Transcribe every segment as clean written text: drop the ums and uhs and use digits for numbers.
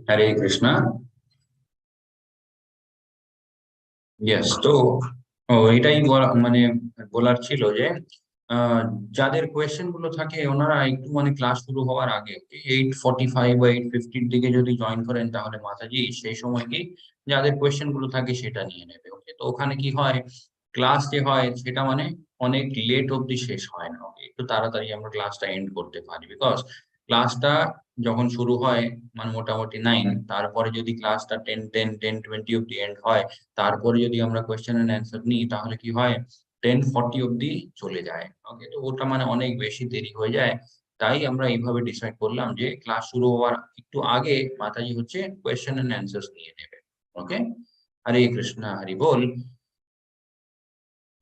হরে Krishna. Yes, তো এটাই মানে বলার ছিল যে যাদের কোয়েশ্চেন গুলো থাকে ওনারা একটু মানে ক্লাস শুরু হওয়ার আগে 8:45 বা 8:50 দিকে যদি জয়েন করেন তাহলে মাতাজি সেই সময় কি যাদের কোয়েশ্চেন গুলো থাকে সেটা নিয়ে নেবে। ওকে, তো ওখানে কি হয়, ক্লাস যে হয় সেটা মানে অনেক লেট অব্দি শেষ হয় না। ওকে, একটু তাড়াতাড়ি আমরা ক্লাসটা এন্ড করতে পারি, বিকজ ক্লাসটা যখন শুরু হয় মানে মোটামুটি 9, তারপরে যদি ক্লাসটা 10:20 অব্দি এন্ড হয়, তারপরে যদি আমরা কোয়েশ্চেন এন্ড অ্যান্সার নিই তাহলে কি হয় 10:40 অব্দি চলে যায়। ওকে, তো ওটা মানে অনেক বেশি দেরি হয়ে যায়। তাই আমরা এইভাবে ডিসাইড করলাম যে ক্লাস শুরু হওয়ার একটু আগে মাতাজি হচ্ছে কোয়েশ্চেন এন্ড অ্যান্সার্স নিয়ে নেবে। ওকে, হরে কৃষ্ণ, হরি বল।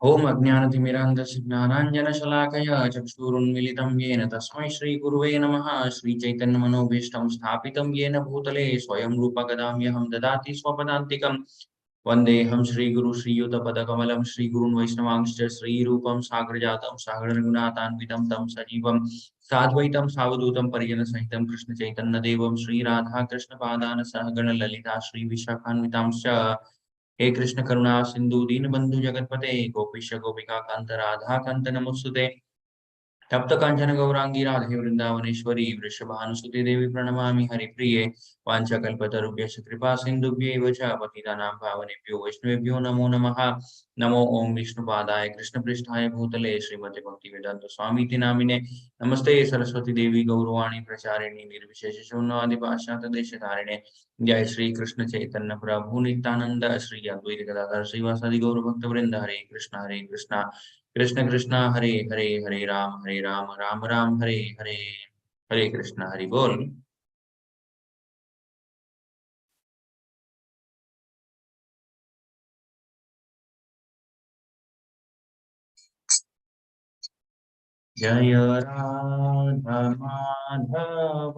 ओम अज्ञानतिमिरान्धस्य ज्ञानाञ्जनशलाकया चक्षुरुन्मीलितं येन तस्मै श्रीगुरुवे नमः। श्रीचैतन्यमनोभीष्टं स्थापितं येन भूतले स्वयं रूपकदाम्यहं ददाति स्वपदान्तिकं। वन्देऽहं श्रीगुरु श्रीयुतपदकमलं श्रीगुरुन् वैष्णवांश्च श्रीरूपं साग्रजातं सागररघुनाथान्वितं तं सजीवं साद्वैतं सावधूतं परिजनसहितं कृष्णचैतन्यदेवं श्रीराधाकृष्णपादान् सहगण ललिता श्रीविशाखान्वितांश्च। हे कृष्ण करुणा सिंधु दीनबंधु जगतपते गोपीश गोपिका कांत राधा कांत नमोस्तुते। तप्त कांचन गौरांगी राधे वृंदावनेश्वरी वृषभानुसुते देवी प्रणमामि हरिप्रिये। वाञ्छाकल्पतरुभ्यश्च कृपा सिन्धुभ्यैव च पतितानां पावनेभ्यो वैष्णवेभ्यो नमो नमः। नमो ओम विष्णुपादाय कृष्णपृष्ठाय भूतले श्रीमते भक्तिवेदांत स्वामीति नामिने। नमस्ते सरस्वती देवी गौरवाणी प्रचारिणी निर्विशेष शून्यवादी पाश्चात्य जय श्री कृष्ण चैतन्य प्रभु नित्यानंद श्री अद्वैत गदाधर श्रीवासादि गौर भक्त वृंद। हरे कृष्णा कृष्ण कृष्ण हरे हरे, हरे राम राम राम हरे हरे। हरे कृष्णा, हरि बोल। जय राधा माधव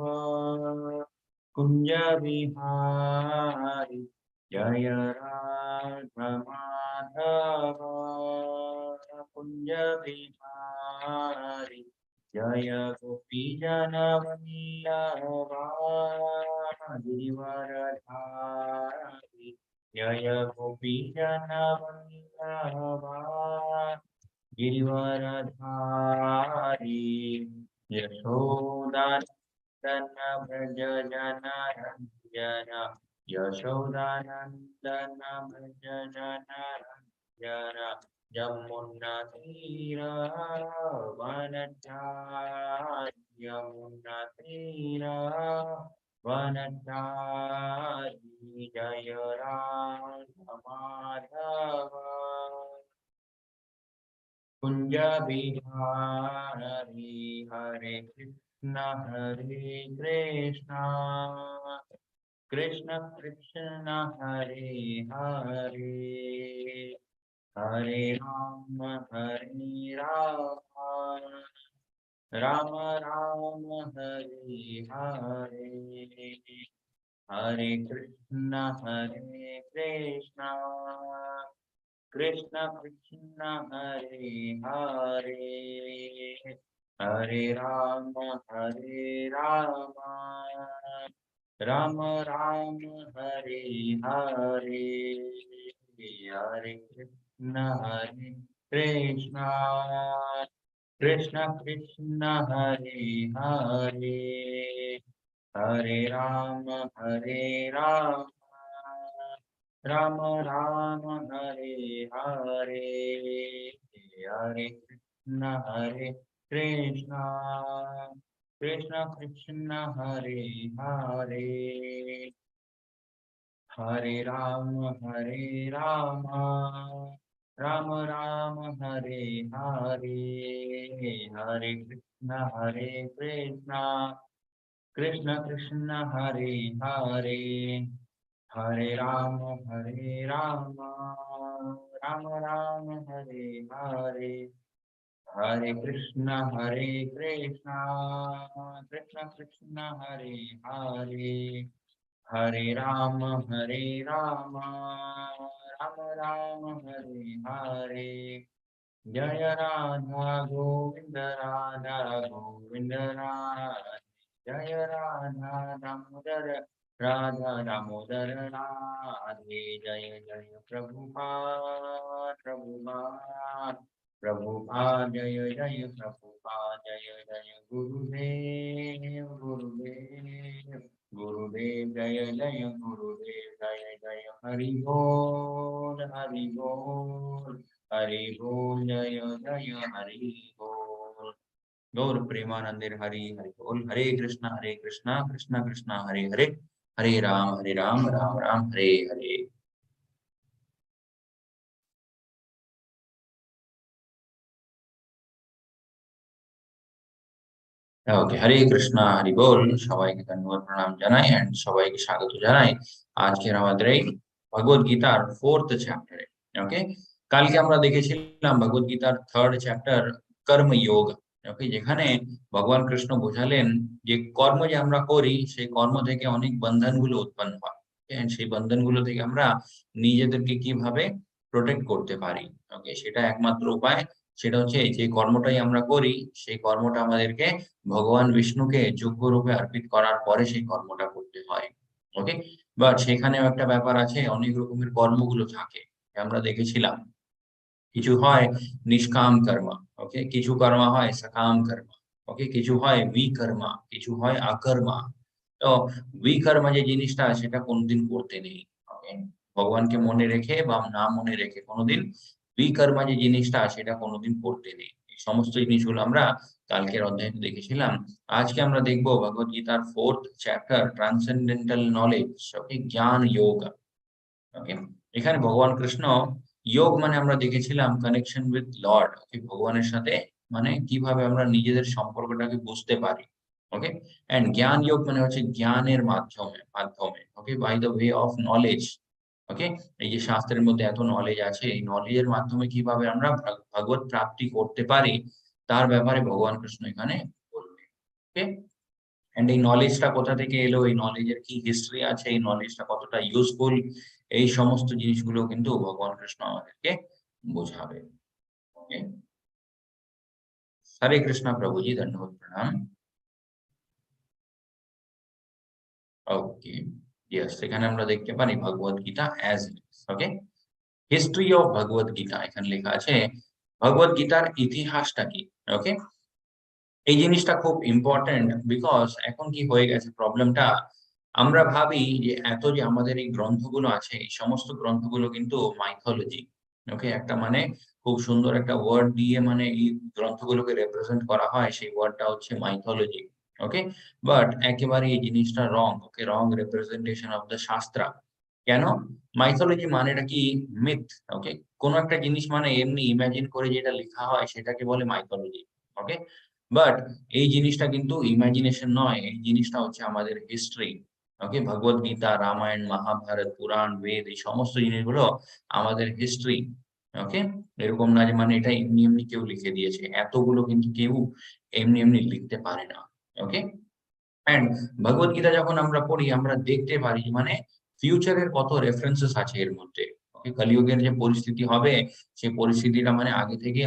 कुंज बिहारी, जय राधा माधव कुंज बिहारी, जय गोपी जन वल्लभा गिरिवरधारी, जय गोपी जन वल्लभा गिरिवरधारी। यशोदानंदन व्रज जन रंजन, यशोदानंदन व्रज जन रंजन, यमुना तीरा वनचारी, यमुना तीरा वनचारी, जय राधा माधव कुंज बिहारी। हरे कृष्ण कृष्ण कृष्ण हरे हरे, हरे राम राम राम हरे हरे, हरे कृष्ण कृष्ण कृष्ण हरे हरे, हरे राम राम राम हरे हरे, हरे कृष्ण कृष्ण कृष्ण हरे हरे, हरे राम राम राम हरे हरे, हरे कृष्ण कृष्ण कृष्ण हरे हरे, हरे राम राम राम हरे हरे, हरे कृष्ण कृष्ण कृष्ण हरे हरे, हरे Ram Ram Ram Hare Hare, Hare Krishna Krishna Krishna Hare Hare, Hare Rama Rama Rama Hare Hare. Jaya Radha Govinda Radha Govinda Radha, Jaya Radha Damodar Radha Damodar Radhe, Jaya Jaya Prabhupada Prabhupada Prabhupada, Jaya Jaya Prabhupada, Jaya Jaya Gurudev Gurudev Gurudev, Jaya Jaya Gurudev, Jaya Jaya Hari Bol Hari Bol Hari बोल, जय जय हरि बोल। गौर प्रेमानंदे हरि हरि बोल। हरे कृष्णा कृष्णा कृष्णा हरे हरे, हरे राम राम राम हरे हरे। ওকে, হরে কৃষ্ণ হরি বল। সবাইকে ধন্যবাদ প্রণাম জানাই and সবাইকে স্বাগত জানাই আজকের আমাদের এই ভগবত গীতার 4th চ্যাপ্টারে। ওকে, কালকে আমরা দেখেছিলাম ভগবত গীতার 3rd চ্যাপ্টার কর্মযোগ। ওকে, যেখানে ভগবান কৃষ্ণ বোঝালেন যে কর্ম যে আমরা করি সেই কর্ম থেকে অনেক বন্ধনগুলো উৎপন্ন হয়, and সেই বন্ধনগুলো থেকে আমরা নিজেদেরকে কিভাবে প্রোটেক্ট করতে পারি। ওকে, সেটা একমাত্র উপায়, সেটা হচ্ছে যে কর্মটাই আমরা করি সেই কর্মটা আমাদেরকে ভগবান বিষ্ণুকে যোগ্য রূপে অর্পিত করার পরে সেই কর্মটা করতে হয়। ওকে, বাট সেখানেও একটা ব্যাপার আছে, অনেক রকমের কর্মগুলো থাকে আমরা দেখেছিলাম। কিছু হয় নিষ্কাম কর্ম, ওকে, কিছু কর্ম হয় সকাম কর্ম, ওকে, কিছু হয় বিকর্মা, কিছু হয় আকর্মা। তো বিকর্মা যে জিনিসটা সেটা কোনোদিন করতে নেই। ওকে, ভগবানকে মনে রেখে বা না মনে রেখে কোনোদিন বিকর্মা যে জিনিসটা সেটা কোনোদিন করতে নেই। এই সমস্ত জিনিসগুলো আমরা কালকের অধ্যায়ে দেখেছিলাম। আজকে আমরা দেখবো ভগবত গীতার 4th চ্যাপ্টার ট্রান্সেন্ডেন্টাল নলেজ, ওকে, জ্ঞান যোগ। ওকে, এখানে ভগবান কৃষ্ণ যোগ মানে আমরা দেখেছিলাম কানেকশন উইথ লর্ড, ওকে, ভগবানের সাথে মানে কিভাবে আমরা নিজেদের সম্পর্কটাকে বুঝতে পারি। ওকে, এন্ড জ্ঞান যোগ মানে হচ্ছে জ্ঞানের মাধ্যমে, okay, by the way of knowledge. Okay, এই যে শাস্ত্রের মধ্যে এত নলেজ আছে, এই নলেজের মাধ্যমে কিভাবে আমরা ভগবত প্রাপ্তি করতে পারি তার ব্যাপারে ভগবান কৃষ্ণ এখানে বলবে। ওকে, এন্ড এই নলেজটা কোথা থেকে এলো, এই নলেজের কি হিস্ট্রি আছে, এই নলেজটা কতটা ইউজফুল, এই সমস্ত জিনিসগুলো কিন্তু ভগবান কৃষ্ণ আমাদেরকে বোঝাবে। ওকে, হরে কৃষ্ণ প্রভুজি, ধন্যবাদ প্রণাম। ওকে, ইয়েস, এখানে আমরা দেখতে পারি Bhagavad Gita as it is. Okay, history of Bhagavad Gita এখানে লেখা আছে। ভগবত গীতার ইতিহাসটা কি? ওকে, এই জিনিসটা খুব ইম্পর্টেন্ট, বিকজ এখন কি হয়ে গেছে প্রবলেমটা, আমরা ভাবি যে এত যে আমাদের এই গ্রন্থগুলো আছে এই সমস্ত গ্রন্থগুলো কিন্তু মাইথোলজি। ওকে, একটা মানে খুব সুন্দর একটা ওয়ার্ড দিয়ে মানে এই গ্রন্থগুলোকে রিপ্রেজেন্ট করা হয়, সেই ওয়ার্ডটা হচ্ছে মাইথোলজি। ওকে, বাট একেবারে এই জিনিসটা রং। ওকে, রং রিপ্রেজেন্টেশন অফ দ্য শাস্ত্রা। কেন? মাইথোলজি মানেটা কি? মিথ। ওকে, কোন একটা জিনিস মানে এমনি ইমাজিন করে যেটা লেখা হয় সেটাকে বলে মাইথোলজি। ওকে, বাট এই জিনিসটা কিন্তু ইমাজিনেশন নয়, এই জিনিসটা হচ্ছে আমাদের হিস্ট্রি। ওকে, ভগবত গীতা, রামায়ণ, মহাভারত, পুরাণ, বেদ, এই সমস্ত জিনিসগুলো আমাদের হিস্ট্রি। ওকে, এরকম না যে মানে এটা এমনি এমনি কেউ লিখে দিয়েছে, এতগুলো কিন্তু কেউ এমনি এমনি লিখতে পারে না। ওকে, এন্ড ভগবত গীতা যখন আমরা পড়ি আমরা দেখতে পারি যে মানে ফিউচারের কত রেফারেন্সেস আছে এর মধ্যে। ওকে, কলিযুগের যে পরিস্থিতি হবে সেই পরিস্থিতিটা মানে আগে থেকে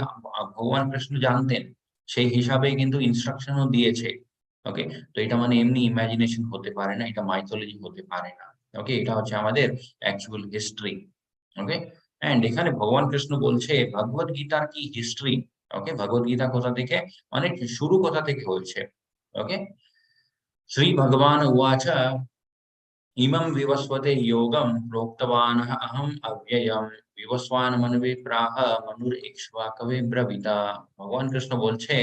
ভগবান কৃষ্ণ জানতেন, সেই হিসাবেই কিন্তু ইনস্ট্রাকশনও দিয়েছে। ওকে, তো এটা মানে এমনি ইমাজিনেশন হতে পারে না, এটা মাইথোলজি হতে পারে না। ওকে, এটা হচ্ছে আমাদের অ্যাকচুয়াল হিস্ট্রি। ওকে, এন্ড এখানে ভগবান কৃষ্ণ বলছে ভগবত গীতার কি হিস্ট্রি। ওকে, ভগবত গীতা কোথা থেকে মানে শুরু কোথা থেকে হয়েছে। ওকে, श्री भगवान उवाच इमं विवस्वते योगं प्रोक्तवानः अहम् अव्ययम् विवस्वान् मनवे प्राह मनुरिक्ष्वाकवे ब्रवीता। ভগবান কৃষ্ণ বলছে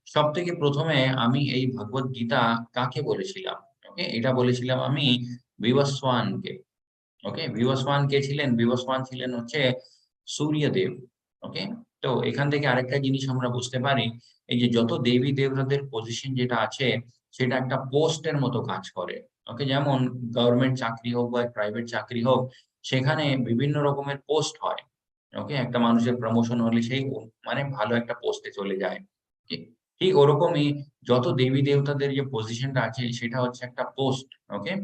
সবথেকে প্রথমে আমি এই ভগবত গীতা কাকে বলেছিলাম। ওকে, এটা বলেছিলাম আমি বিবস্বানকে। ওকে, বিবস্বান কে ছিলেন? বিবস্বান ছিলেন হচ্ছে সূর্যদেব। ওকে, তো এখান থেকে আরেকটা জিনিস আমরা বুঝতে পারি, এই যে যত দেবী দেবতাদের পজিশন যেটা আছে সেটা একটা পোস্টের মতো কাজ করে। ওকে, যেমন গভর্নমেন্ট চাকরি হোক বা প্রাইভেট চাকরি হোক, সেখানে বিভিন্ন রকমের পোস্ট হয়। ওকে, একটা মানুষের প্রমোশন হলে সেই মানে ভালো একটা পোস্টে চলে যায়। ঠিক ওরকমই যত দেবী দেবতাদের যে পজিশনটা আছে সেটা হচ্ছে একটা পোস্ট। ওকে,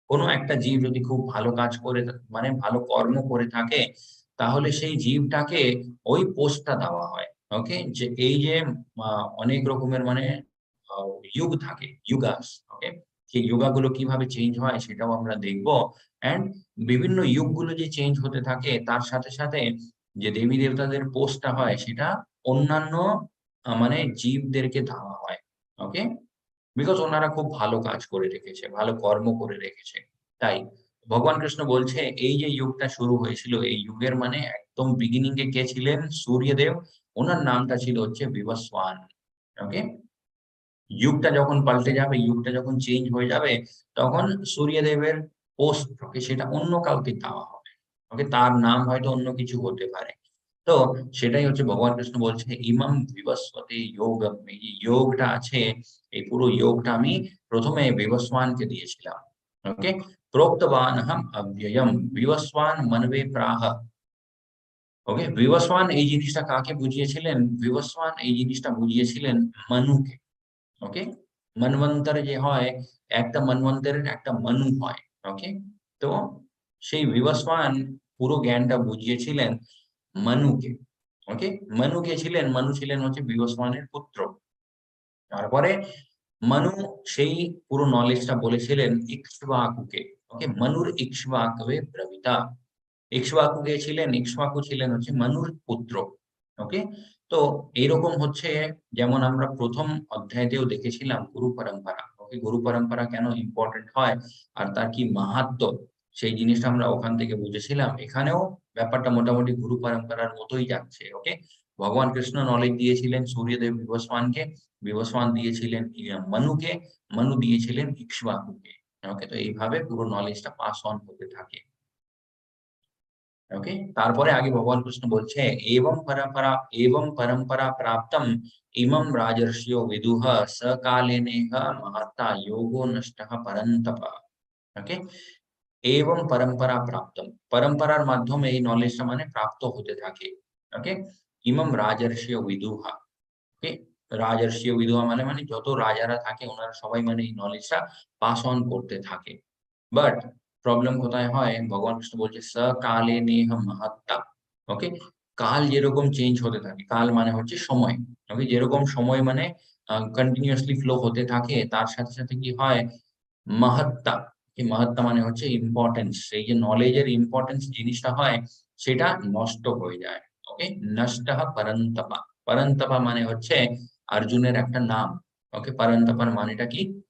কোনো একটা জীব যদি খুব ভালো কাজ করে মানে ভালো কর্ম করে থাকে, তাহলে সেই জীবটাকে ওই পোস্টটা দেওয়া হয়। ওকে? যে এই যে আ অনেক রকমের মানে আ যুগ থাকে, যুগাস। ওকে? সেই যুগাগুলো কিভাবে চেঞ্জ হয় সেটাও আমরা দেখব। অ্যান্ড বিভিন্ন যুগগুলো যে চেঞ্জ হতে থাকে তার সাথে, সাথে যে দেবী-দেবতাদের পোস্টটা হয় সেটা অন্যান্য মানে জীবদেরকে দেওয়া হয়। ওকে? বিকজ ওনারা খুব ভালো কাজ করে রেখেছে, ভালো কর্ম করে রেখেছে। তাই ভগবান কৃষ্ণ বলছে এই যে যুগটা শুরু হয়েছিল, এই যুগের মানে একদম বিগিনিং এ কে ছিলেন? সূর্যদেব। উনার নামটা ছিল হচ্ছে বিবস্বান। ওকে? যুগটা যখন পাল্টে যাবে, যুগটা যখন চেঞ্জ হয়ে যাবে, তখন সূর্যদেবের পোস্ট ওকে সেটা অন্য কাউকে দেওয়া হবে। ওকে? তার নাম হয়তো অন্য কিছু হতে পারে। তো সেটাই হচ্ছে ভগবান কৃষ্ণ বলছে ইমাম বিবস্বতে যোগম। এই যে যোগটা আছে, এই পুরো যোগটা আমি ১ম এ বিবস্বানকে দিয়েছিলাম। ওকে? প্রোক্তবানহম অব্যয়ম বিবস্বান মনবে প্রাহ। ওকে? বিবস্বান এই জিনিসটা কাকে বুঝিয়েছিলেন? বিবস্বান এই জিনিসটা বুঝিয়েছিলেন মনুকে। ওকে? মন্বন্তর যে হয়, একটা মন্বন্তরের একটা মনু হয়। ওকে? তো সেই বিবস্বান পুরো জ্ঞানটা বুঝিয়েছিলেন মনুকে। ওকে? মনু কে ছিলেন? মনু ছিলেন হচ্ছে বিবস্বানের পুত্র। তারপরে মনু সেই পুরো নলেজটা বলেছিলেন ইক্ষ্বাকুকে। ওকে? মনুর ইক্ষ্বাকবে ব্রবিতা। ইক্ষ্বাকু কে ছিলেন? ইক্ষ্বাকু ছিলেন হচ্ছে মনুর পুত্র। ওকে? তো এইরকম হচ্ছে যেমন আমরা ১ম অধ্যায়তেও দেখেছিলাম গুরু পরম্পরা। ওকে? গুরু পরম্পরা কেন ইম্পোর্টেন্ট হয় আর তার কি মাহাত্ম্য সেই জিনিসটা আমরা ওখান থেকে বুঝেছিলাম। এখানেও ব্যাপারটা মোটামুটি গুরু পরম্পরার মতোই যাচ্ছে। ওকে? ভগবান কৃষ্ণ নলেজ দিয়েছিলেন সূর্যদেব বিবস্বানকে, বিবস্বান দিয়েছিলেন মনুকে, মনু দিয়েছিলেন ইক্ষ্বাকুকে। ওকে? তো এইভাবে পুরো নলেজটা পাস অন হতে থাকে। ওকে? তারপরে আগে ভগবান কৃষ্ণ বলছে, "এবং পরম্পরা প্রাপ্তম ইমং রাজর্ষিयो विदुः सकालेनेह महता योगो नष्टः परन्तप।" ওকে? এবং পরম্পরা প্রাপ্তম। পরম্পরার মাধ্যমে এই নলেজটা মানে প্রাপ্ত হতে থাকে। ওকে? ইমাম রাজর্ষিয় বিদুহা। ওকে? রাজর্ষিয় বিদুহা মানে যত রাজারা থাকে উনারা সবাই মানে এই নলেজটা পাস অন করতে থাকে। বাট প্রবলেম কোথায় হয়? ভগবান কৃষ্ণ বলছে, "স কালে নেহ মাহাত্মা।" ওকে? কাল যেরকম চেঞ্জ হতে থাকে, কাল মানে হচ্ছে সময়। ওকে? যেরকম সময় মানে কন্টিনিউয়াসলি ফ্লো হতে থাকে তার সাথে, সাথে কি হয়? মাহাত্মা। এই মাহাত্মা মানে হচ্ছে ইম্পোর্টেন্স। এই যে নলেজের ইম্পোর্টেন্স জিনিসটা হয় সেটা নষ্ট হয়ে যায়। ওকে? নষ্টঃ পরন্তপা। পরন্তপা মানে হচ্ছে অর্জুনের একটা নাম। ওকে? পরন্তপার মানেটা কি?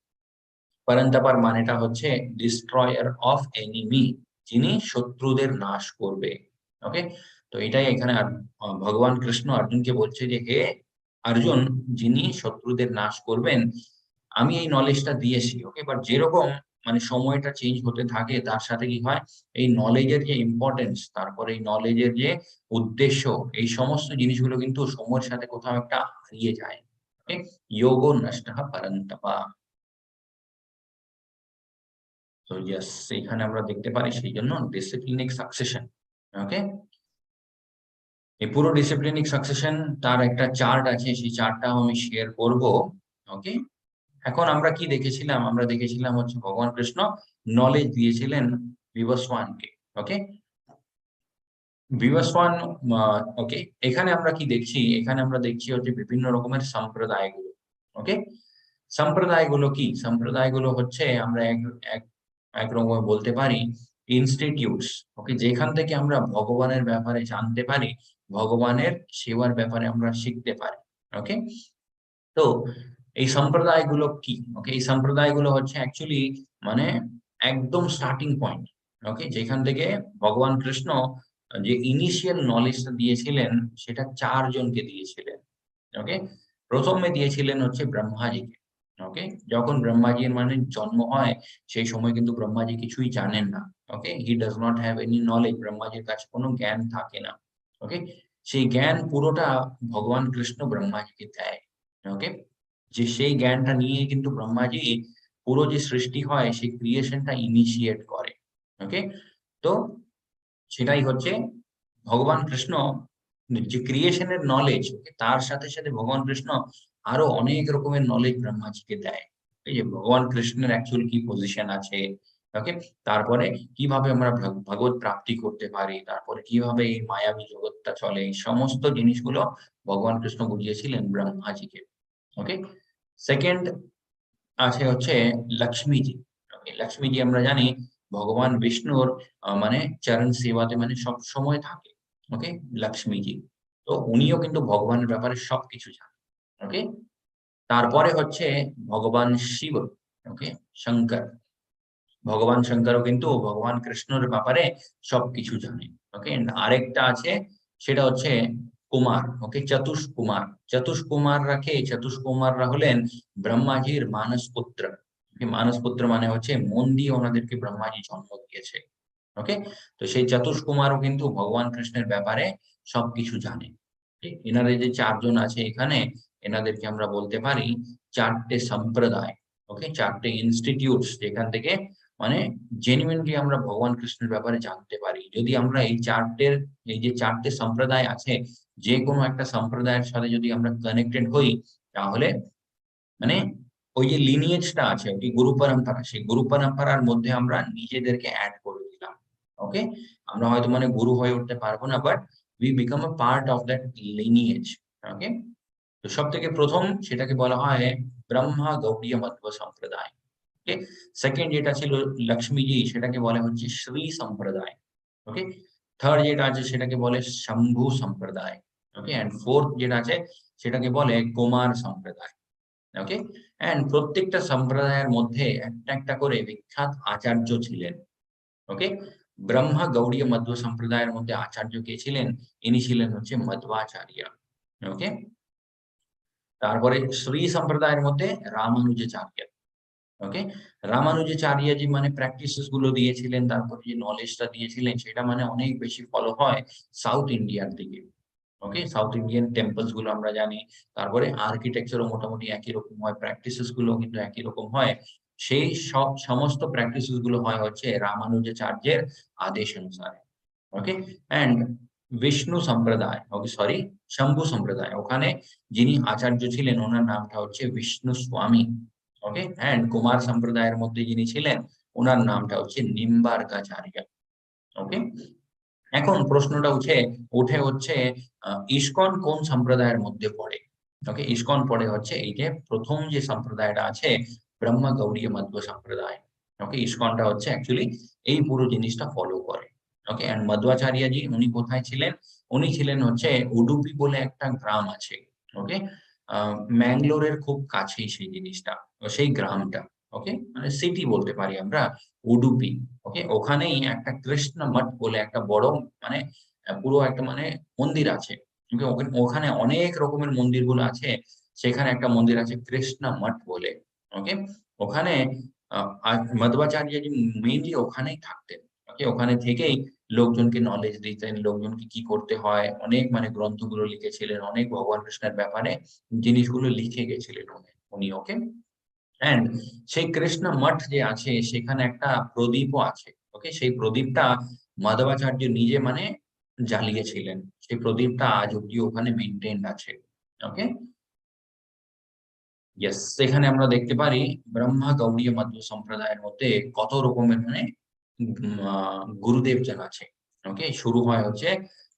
পরন্তপার মানেটা হচ্ছে ডিস্ট্রয়ার অফ এনিমি, যিনি শত্রুদের নাশ করবে। ওকে? তো এটাই এখানে ভগবান কৃষ্ণ অর্জুনকে বলছে যে, "হে অর্জুন, যিনি শত্রুদের নাশ করবেন, আমি এই নলেজটা দিয়েছি।" ওকে? বাট যেরকম মানে সময়টা চেঞ্জ হতে থাকে তার সাথে কি হয়? এই নলেজের যে ইম্পোর্টেন্স, তারপরে এই নলেজের যে উদ্দেশ্য, এই সমস্ত জিনিসগুলো কিন্তু সময়ের সাথে কোথাও একটা হারিয়ে যায়। ওকে? যোগো নষ্টঃ পরন্তপা। তো ইয়েস, এইখানে আমরা দেখতে পারি সেইজন্য ডিসিপ্লিনিক সাকসেশন। ওকে? এই পুরো ডিসিপ্লিনিক সাকসেশন তার একটা চার্ট আছে, সেই চার্টটাও আমি শেয়ার করব। ওকে? এখন আমরা কি দেখেছিলাম? আমরা দেখেছিলাম হচ্ছে ভগবান কৃষ্ণ নলেজ দিয়েছিলেন বিবস্বানকে। ওকে? বিবস্বান আ ওকে? এখানে আমরা কি দেখছি? এখানে আমরা দেখছি হচ্ছে বিভিন্ন রকমের সম্প্রদায়গুলো। ওকে? সম্প্রদায়গুলো কি? সম্প্রদায়গুলো হচ্ছে আমরা এক এক একরকম বলতে পারি ইনস্টিটিউটস। ওকে? যেখান থেকে আমরা ভগবানের ব্যাপারে জানতে পারি, ভগবানের সেবার ব্যাপারে আমরা শিখতে পারি। ওকে? তো এই সম্প্রদায়গুলো কি? ওকে? এই সম্প্রদায়গুলো হচ্ছে অ্যাকচুয়ালি মানে একদম স্টার্টিং পয়েন্ট। ওকে? যেখান থেকে ভগবান কৃষ্ণ যে ইনিশিয়াল নলেজটা দিয়েছিলেন সেটা ৪ জনকে দিয়েছিলেন। ওকে? ১ম এ দিয়েছিলেন হচ্ছে ব্রহ্মাজিকে। ওকে? যখন ব্রহ্মাজির মানে জন্ম হয় সেই সময় কিন্তু ব্রহ্মাজি কিছুই জানেন না। Okay? He does not have any knowledge. ব্রহ্মাজির কাছে কোনো জ্ঞান থাকে না। ওকে? সেই জ্ঞান পুরোটা ভগবান কৃষ্ণ ব্রহ্মাজিকে দেয়। ওকে? যে সেই জ্ঞানটা নিয়ে কিন্তু ব্রহ্মাজি পুরো যে সৃষ্টি হয় সেই ক্রিয়েশন টা ইনিশিয়েট করে। ওকে? তো সেটাই হচ্ছে ভগবান কৃষ্ণ যে ক্রিয়েশনের নলেজ, তার সাথে সাথে ভগবান কৃষ্ণ আরো অনেক রকমের নলেজ ব্রহ্মাজিকে দেয়। এই যে ভগবান কৃষ্ণের অ্যাকচুয়াল কি পজিশন আছে, ওকে, তারপরে কিভাবে আমরা ভগবত প্রাপ্তি করতে পারি, তারপরে কিভাবে এই মায়াবী জগৎটা চলে, এই সমস্ত জিনিসগুলো ভগবান কৃষ্ণ বুঝিয়েছিলেন ব্রহ্মাজিকে। ওকে, সেকেন্ড আছে হচ্ছে লক্ষ্মীজি। ওকে, লক্ষ্মীজি আমরা জানি ভগবান বিষ্ণুর মানে চরণ সেবাতে মানে সব সময় থাকে। ওকে, লক্ষ্মীজি, তো উনিও কিন্তু ভগবানের ব্যাপারে সবকিছু জানেন। ওকে, তারপরে হচ্ছে ভগবান শিব। ওকে, শঙ্কর, ভগবান শঙ্করও কিন্তু ভগবান কৃষ্ণের ব্যাপারে সবকিছু জানে। ওকে, আরেকটা আছে সেটা হচ্ছে কুমার। ওকে, চতুষ্কুমার। চতুষ্কুমাররা হলেন ব্রহ্মাজির মানস পুত্র। মানস পুত্র মানে হচ্ছে মন দিয়ে ওনাদেরকে ব্রহ্মাজি জন্ম দিয়েছে। ওকে, তো সেই চতুষ্কুমারও কিন্তু ভগবান কৃষ্ণের ব্যাপারে সবকিছু জানে। এনারা যে চারজন আছে এখানে, এনাদেরকে আমরা বলতে পারি চারটে সম্প্রদায়। ওকে, চারটে ইনস্টিটিউটস যেখান থেকে মানে জেনুইনলি আমরা ভগবান কৃষ্ণের ব্যাপারে জানতে পারি। যদি আমরা এই যে চারটে সম্প্রদায় আছে, যে কোনো একটা সম্প্রদায়ের সাথে যদি আমরা কানেক্টেড হই, তাহলে মানে ওই যে লিনিয়েজটা আছে, ওই গুরু পরম্পরা, সেই গুরু পরম্পরার মধ্যে আমরা নিজেদেরকে অ্যাড করে দিলাম। ওকে, আমরা হয়তো মানে গুরু হয়ে উঠতে পারবো না, but we become a part of that lineage. Okay, তো সব থেকে প্রথম সেটাকে বলা হয় ব্রহ্মা গৌড়ীয় মধ্ব সম্প্রদায়। ওকে, সেকেন্ড যেটা ছিল লক্ষ্মীজি, সেটাকে বলে হচ্ছে শ্রী সম্প্রদায়। ওকে, থার্ড যেটা আছে সেটাকে বলে শম্ভু সম্প্রদায়। ওকে, এন্ড ফোর্থ যেটা আছে সেটাকে বলে কুমার সম্প্রদায়। ওকে, এন্ড প্রত্যেকটা সম্প্রদায়ের মধ্যে একটা একটা করে বিখ্যাত আচার্য ছিলেন। ওকে, ব্রহ্মা গৌড়ীয় মধ্ব সম্প্রদায়ের মধ্যে আচার্য কে ছিলেন? ইনি ছিলেন হচ্ছে মধ্বাচার্য। ওকে, তারপরে শ্রী সম্প্রদায়ের মধ্যে রামানুজাচার্য। ওকে, রামানুজাচার্যজি মানে প্র্যাকটিসেস গুলো দিয়েছিলেন, তারপরে যে নলেজটা দিয়েছিলেন সেটা মানে অনেক বেশি ফলো হয় সাউথ ইন্ডিয়ার দিকে। ওকে, সাউথ ইন্ডিয়ান টেম্পলস গুলো আমরা জানি, তারপরে আর্কিটেকচারও মোটামুটি একই রকম হয়, প্র্যাকটিসেস গুলো কিন্তু একই রকম হয়। সেই সমস্ত প্র্যাকটিসেস গুলো হয় হচ্ছে রামানুজাচার্যের আদেশ অনুসারে। ওকে, এন্ড বিষ্ণু সম্প্রদায়, ওকে সরি, শম্ভু সম্প্রদায়, ওখানে যিনি আচার্য ছিলেন ওনার নামটা হচ্ছে বিষ্ণু স্বামী। ওকে, এন্ড কুমার সম্প্রদায়ের মধ্যে যিনি ছিলেন ওনার নামটা হচ্ছে নিম্বার্কাচার্য। ওকে, এখন প্রশ্নটা উঠে হচ্ছে ইস্কন কোন সম্প্রদায়ের মধ্যে পড়ে? ওকে, ইস্কন পড়ে হচ্ছে এই যে প্রথম যে সম্প্রদায়টা আছে ব্রহ্ম গৌড়ীয় মধ্ব সম্প্রদায়। ওকে, ইস্কনটা হচ্ছে অ্যাকচুয়ালি এই পুরো জিনিসটা ফলো করে। ওকে, এন্ড মধ্বাচার্যজি উনি কোথায় ছিলেন? উনি ছিলেন হচ্ছে উডুপি বলে একটা গ্রাম আছে। ওকে, ম্যাঙ্গালোরের খুব কাছেই সেই জিনিসটা, সেই গ্রামটা। ওকে, মানে সিটি বলতে পারি আমরা, উডুপি। ওকে, ওখানেই একটা কৃষ্ণ মঠ বলে একটা বড় মানে পুরো একটা মানে মন্দির আছে। ওকে, ওখানে অনেক রকমের মন্দিরগুলো আছে, সেখানে একটা মন্দির আছে কৃষ্ণ মঠ বলে। ওকে, ওখানে মধ্বাচার্যজি মেইনলি ওখানেই থাকতেন। ওকে, ওখানে থেকেই লোকজনকে নলেজ দিতেন, লোকজনকে কি করতে হয়, অনেক মানে গ্রন্থগুলো লিখেছিলেন, অনেক ভগবান কৃষ্ণের ব্যাপারে জিনিসগুলো লিখে গেছিলেন উনি। ওকে, এন্ড সেই কৃষ্ণ মঠ যে আছে সেখানে একটা প্রদীপও আছে। ওকে, সেই প্রদীপটা মাধবাচার্য নিজে মানে জ্বালিয়েছিলেন। সেই প্রদীপটা আজ অব্দি ওখানে মেইনটেইনড আছে। ওকে, ইয়েস, এখানে আমরা দেখতে পারি ব্রহ্মা গৌড়ীয় মধ্ব সম্প্রদায়ের মধ্যে কত রকমের মানে গুরুদেব জন আছে। ওকে, শুরু হয় হচ্ছে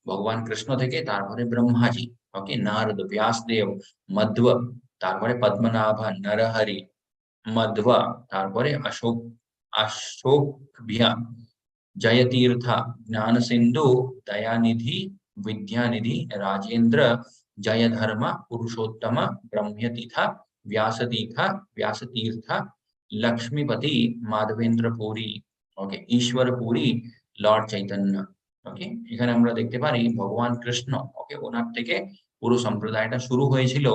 ভগবান কৃষ্ণ থেকে, তারপরে ব্রহ্মাজি। ওকে, নারদ, ব্যাসদেব, মধ্ব, তারপরে পদ্মনাভ, নরহরি, মধ্বা, তারপরে অশোকভ্যা, জয়তীর্থ, জ্ঞানসিন্ধু, দয়ানিধি, বিদ্যানিধি, রাজেন্দ্র, জয়ধর্ম, পুরুষোত্তম, ব্রহ্মতীর্থ, व्यासतीर्थ व्यासतीर्थ, लक्ष्मीपति, माधवेंद्र पुरी, ওকে, ঈশ্বর পুরী, লর্ড চৈতন্য। ওকে, এখানে আমরা দেখতে পারি ভগবান কৃষ্ণ, ওকে, ওনার থেকে পুরো সম্প্রদায়টা শুরু হয়েছিল।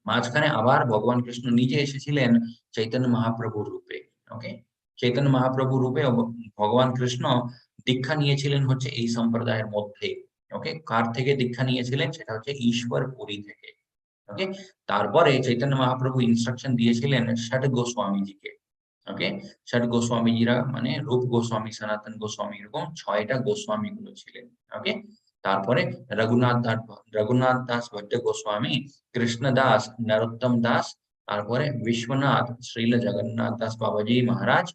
মাঝখানে আবার ভগবান কৃষ্ণ নিজে এসেছিলেন চৈতন্য মহাপ্রভুর রূপে। ওকে, চৈতন্য মহাপ্রভু রূপে ভগবান কৃষ্ণ দীক্ষা নিয়েছিলেন হচ্ছে এই সম্প্রদায়ের মধ্যে। ওকে, কার থেকে দীক্ষা নিয়েছিলেন? সেটা হচ্ছে ঈশ্বর পুরী থেকে। ওকে, তারপরে চৈতন্য মহাপ্রভু ইনস্ট্রাকশন দিয়েছিলেন ষট গোস্বামীজিকে। ওকে, ষট গোস্বামীজিরা মানে রূপ গোস্বামী, সনাতন গোস্বামী, এরকম 6টা গোস্বামী গুলো ছিলেন। ওকে, তারপরে রঘুনাথ দাস ভট্ট গোস্বামী, কৃষ্ণ দাস, নরোত্তম দাস, তারপরে বিশ্বনাথ, শ্রীল জগন্নাথ দাস বাবাজি মহারাজ,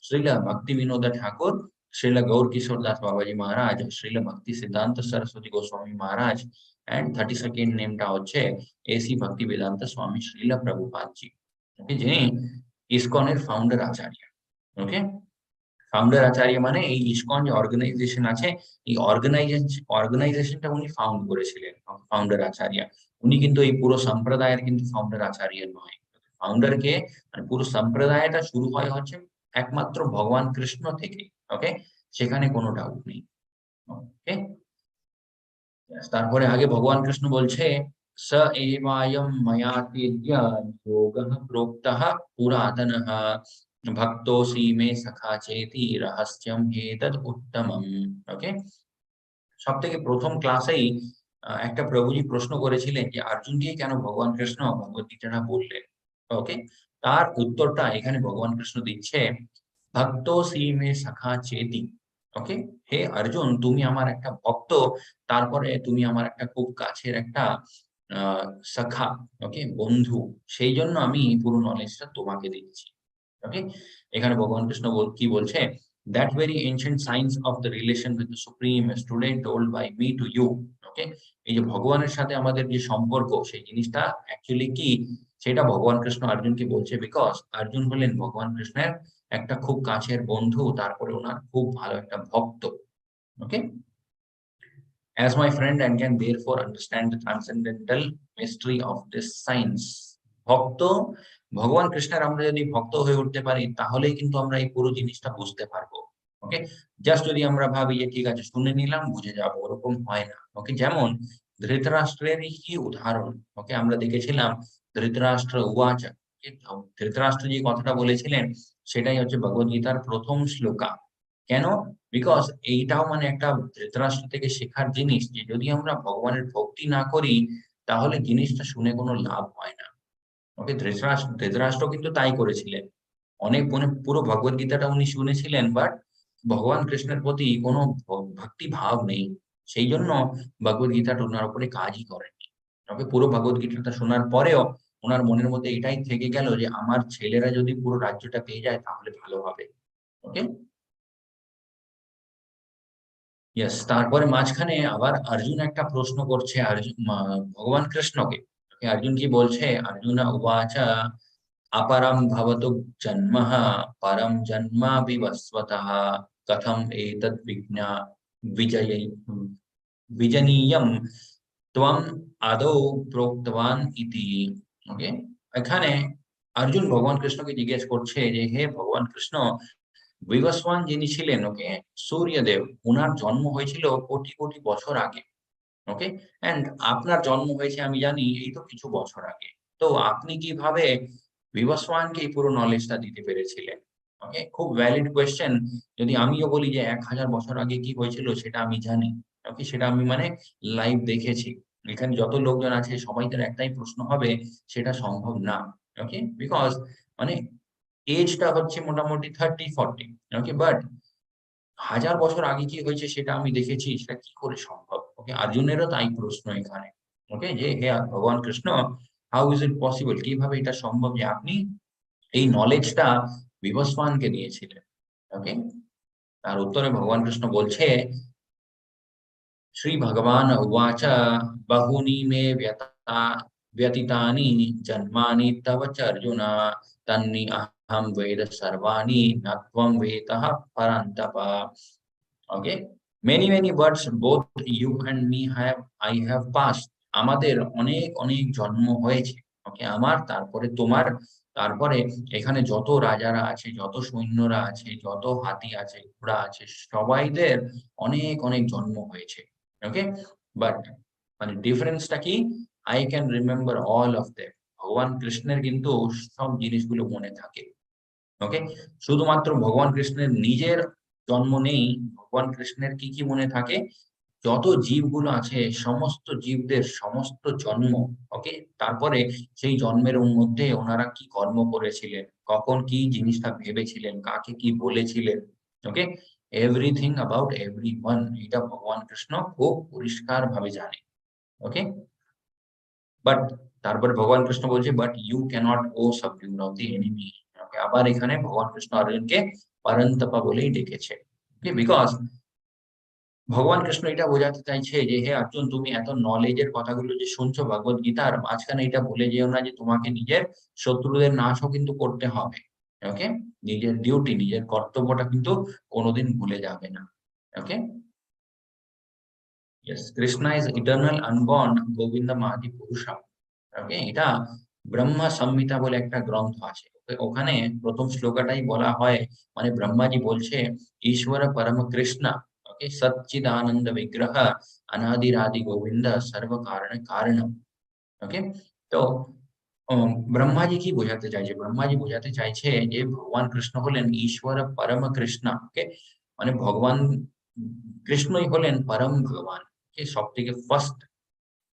শ্রীল ভক্তি বিনোদ ঠাকুর, শ্রীল গৌর কিশোর দাস বাবাজি মহারাজ, শ্রীল ভক্তি সিদ্ধান্ত সরস্বতী গোস্বামী মহারাজ, এন্ড 32nd নেমটা হচ্ছে এসি ভক্তি বেদান্ত স্বামী শ্রীল প্রভুপাদ জি। ওকে, যিনি ইসকনের ফাউন্ডার আচার্য। ওকে, ফাউন্ডার আচার্য মানে এই ইসকন যে অর্গানাইজেশন আছে, এই অর্গানাইজেশনটা উনি ফাউন্ড করেছিলেন, ফাউন্ডার আচার্য। উনি কিন্তু এই পুরো সম্প্রদায়ের কিন্তু ফাউন্ডার আচার্য নয়। ফাউন্ডার কে, মানে পুরো সম্প্রদায়টা শুরু হয় হচ্ছে একমাত্র ভগবান কৃষ্ণ থেকে। ওকে, সেখানে কোনো ডাউট নেই। ওকে, তারপরে আগে ভগবান কৃষ্ণ বলছে স এবায়ম ময়াতীর্য যোগঃ প্रोक्तः পুরাতনঃ ভক্তোসি মে সখা চেতি রহস্যম এতদ উত্তমম। ওকে, সব থেকে প্রথম ক্লাসেই একটা প্রভুজি প্রশ্ন করেছিলেন যে অর্জুনকে কেন ভগবান কৃষ্ণ ভগবত গীতাটা বললেন। ওকে, তার উত্তরটা এখানে ভগবান কৃষ্ণ দিচ্ছে, ভক্তোসি মে সখা চেতি। ওকে, হে অর্জুন, তুমি আমার একটা ভক্ত, তারপরে তুমি আমার একটা খুব কাছের একটা সখা, ওকে, বন্ধু, সেই জন্য আমি পুরো নলেজটা তোমাকে দিচ্ছি। ওকে, এখানে ভগবান কৃষ্ণ কি বলছে, that very ancient science of the relation with the supreme is today told by me to you. ওকে, এই যে ভগবানের সাথে আমাদের যে সম্পর্ক, সেই জিনিসটা অ্যাকচুয়ালি কি, সেটা ভগবান কৃষ্ণ অর্জুনকে বলছে, বিকজ অর্জুন হলেন ভগবান কৃষ্ণের একটা খুব কাছের বন্ধু, তারপরে ওনার খুব ভালো একটা ভক্ত। ওকে, as my friend and can therefore understand the transcendental mystery of this science. ভক্ত, ভগবান কৃষ্ণের আমরা যদি ভক্ত হয়ে উঠতে পারি, তাহলেই কিন্তু আমরা এই পুরো জিনিসটা বুঝতে পারবো। ওকে, জাস্ট যদি আমরা ভাবি যে ঠিক আছে শুনে নিলাম বুঝে যাবো, ওরকম হয় না। ওকে, যেমন ধৃতরাষ্ট্রেরই কি উদাহরণ। ওকে, আমরা দেখেছিলাম ধৃতরাষ্ট্র উবাচা। ধৃতরাষ্ট্র যে কথাটা বলেছিলেন, সেটাই হচ্ছে ভগবত গীতার প্রথম শ্লোকা। কেন? বিকজ এইটাও মানে একটা ধৃতরাষ্ট্র থেকে শেখার জিনিস, যে যদি আমরা ভগবানের ভক্তি না করি, তাহলে জিনিসটা শুনে কোনো লাভ হয় না। ওকে, ধৃতরাষ্ট্র কিন্তু তাই করেছিলেন। অনেক মানে পুরো ভগবত গীতাটা উনি শুনেছিলেন, বাট ভগবান কৃষ্ণের প্রতি কোনো ভক্তি ভাব নেই। সেই জন্য ভগবত গীতাটা ওনার উপরে কাজই করেনি। ওকে, পুরো ভগবত গীতাটা শোনার পরেও ওনার মনের মধ্যে এটাই থেকে গেল যে আমার ছেলেরা যদি পুরো রাজ্যটা পেয়ে যায় তাহলে ভালো হবে। ওকে, ইয়েস, তারপরে মাঝখানে আবার অর্জুন একটা প্রশ্ন করছে ভগবান কৃষ্ণকে। অর্জুন কি বলছে, অর্জুন উবাচা अपरं भवतु जन्मः परं जन्म विवस्वतः कथम एतद् विजय विजनीयम त्वं आदौ प्रोक्तवान इति। ওকে, এখানে অর্জুন ভগবান কৃষ্ণকে জিজ্ঞেস করছে যে হে ভগবান কৃষ্ণ, বিবস্বান যিনি ছিলেন, ওকে, সূর্যদেব, উনার জন্ম হয়েছিল কোটি কোটি বছর আগে। ওকে, এন্ড আপনার জন্ম হয়েছে আমি জানি এই তো কিছু বছর আগে। তো আপনি কিভাবে বিবস্বানকে এই পুরো নলেজটা দিতে পেরেছিলেন? ওকে, খুব ভ্যালিড কোয়েশ্চেন। যদি আমিও বলি যে 1000 বছর আগে কি হয়েছিল সেটা আমি জানি, ওকে, সেটা আমি মানে লাইভ দেখেছি, এখানে যত লোকজন আছে সবাইদের একটাই প্রশ্ন হবে, সেটা সম্ভব না। ওকে, বিকজ মানে এজটা হচ্ছে মোটামুটি 30-40। ওকে, বাট 1000 বছর আগে কি হয়েছে সেটা আমি দেখেছি, সেটা কি করে সম্ভব? ওকে, অর্জুনেরও তাই প্রশ্ন এখানে। ওকে, যে হে ভগবান Krishna, how is it possible, কিভাবে এটা সম্ভব যে আপনি এই নলেজটা বিবস্বানকে দিয়েছিলেন? ওকে, তার উত্তরে ভগবান কৃষ্ণ বলছে, श्री भगवान उवाच बहूनि मे व्यतीतानि जन्मानि तव च अर्जुन तन्नि अहं वेद सर्वाणि न त्वं वेदः परन्तप। Okay, many many births both you and me have I have passed। আমাদের অনেক অনেক জন্ম হয়েছে। ওকে, আমার, তারপরে তোমার, তারপরে এখানে যত রাজারা আছে, যত সৈন্যরা আছে, যত হাতি আছে, ঘোড়া আছে, সবাইদের অনেক অনেক জন্ম হয়েছে। ওকে, বাট মানে ডিফারেন্সটা কি, I can remember all of them. ভগবান কৃষ্ণের কিন্তু সব জিনিসগুলো মনে থাকে। ওকে, শুধুমাত্র ভগবান কৃষ্ণের নিজের জন্ম নেই, ভগবান কৃষ্ণের কি কি মনে থাকে, যত জীবগুলো আছে সমস্ত জীবদের সমস্ত জন্ম, ওকে, তারপরে সেই জন্মের মধ্যে ওনারা কি কর্ম করেছিলেন, কখন কি জিনিসটা ভেবেছিলেন, কাকে কি বলেছিলেন, ওকে, এভরিথিং অ্যাবাউট এভরিওয়ান, এটা ভগবান কৃষ্ণ খুব পরিষ্কার ভাবে জানে। ওকে, বাট তারপরে ভগবান কৃষ্ণ বলছে but you cannot O subduer of the enemy. Okay, আবার এখানে ভগবান কৃষ্ণ অর্জুনকে পরন্তপা বলেই ডেকেছে। ওকে, বিকজ ভগবান কৃষ্ণ এটা বোঝাতে চাইছে যে হে অর্জুন, তুমি এত নলেজের কথাগুলো যে শুনছো ভগবত গীতার, মাঝখানে এটা ভুলে যেও না যে তোমাকে নিজের শত্রুদের নাশও কিন্তু করতে হবে। ওকে, নিজের ডিউটি, নিজের কর্তব্যটা কিন্তু কোনোদিন ভুলে যাবে না। Okay, yes, Krishna is eternal unborn Govinda মাহাদি পুরুষা। ওকে, এটা ব্রহ্মা সংহিতা বলে একটা গ্রন্থ আছে। ওখানে প্রথম শ্লোকটাই বলা হয়, মানে ব্রহ্মাজি বলছে ঈশ্বর পরম কৃষ্ণ, ওকে, সচ্চিদানন্দ বিগ্রহ অনাদিরাদি গোবিন্দ সর্ব কারণ কারণম। ওকে, তো ব্রহ্মাজি কি বোঝাতে চাইছে? ব্রহ্মাজি বোঝাতে চাইছে যে ভগবান কৃষ্ণ হলেন ঈশ্বর পরম কৃষ্ণ। ওকে, মানে ভগবান কৃষ্ণই হলেন পরম ভগবান, সব থেকে ফার্স্ট।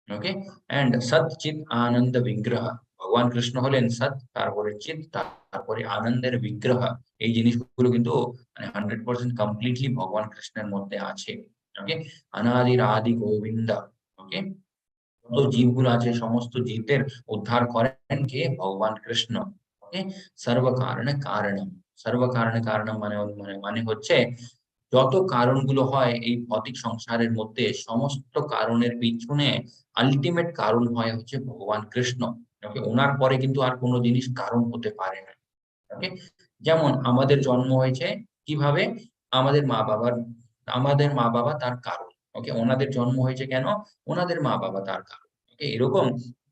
ওকে, এন্ড সৎ চিত আনন্দ বিগ্রহ, ভগবান কৃষ্ণ হলেন সৎ, তারপরে চিত, তারপরে আনন্দের বিগ্রহ। এই জিনিসগুলো কিন্তু মানে 100% কমপ্লিটলি ভগবান কৃষ্ণের মধ্যে আছে। ওকে, অনাদির আদি গোবিন্দ। ওকে, যত জীবগুলো আছে সমস্ত জীবদের উদ্ধার করেন কে? ভগবান কৃষ্ণ। ওকে, সর্ব কারণে কারণম। সর্ব কারণে কারণম মানে মানে হচ্ছে যত কারণগুলো হয় এই ভৌতিক সংসারের মধ্যে, সমস্ত কারণের পিছনে আল্টিমেট কারণ হয় হচ্ছে ভগবান কৃষ্ণ। ওকে, ওনার পরে কিন্তু আর কোনো জিনিস কারণ হতে পারে না। ওকে, যেমন আমাদের জন্ম হয়েছে কিভাবে? আমাদের মা বাবার, আমাদের মা বাবা তার কারণ। ওকে, ওনাদের জন্ম হয়েছে কেন? ওনাদের মা বাবা তার কারণ। ওকে, এরকম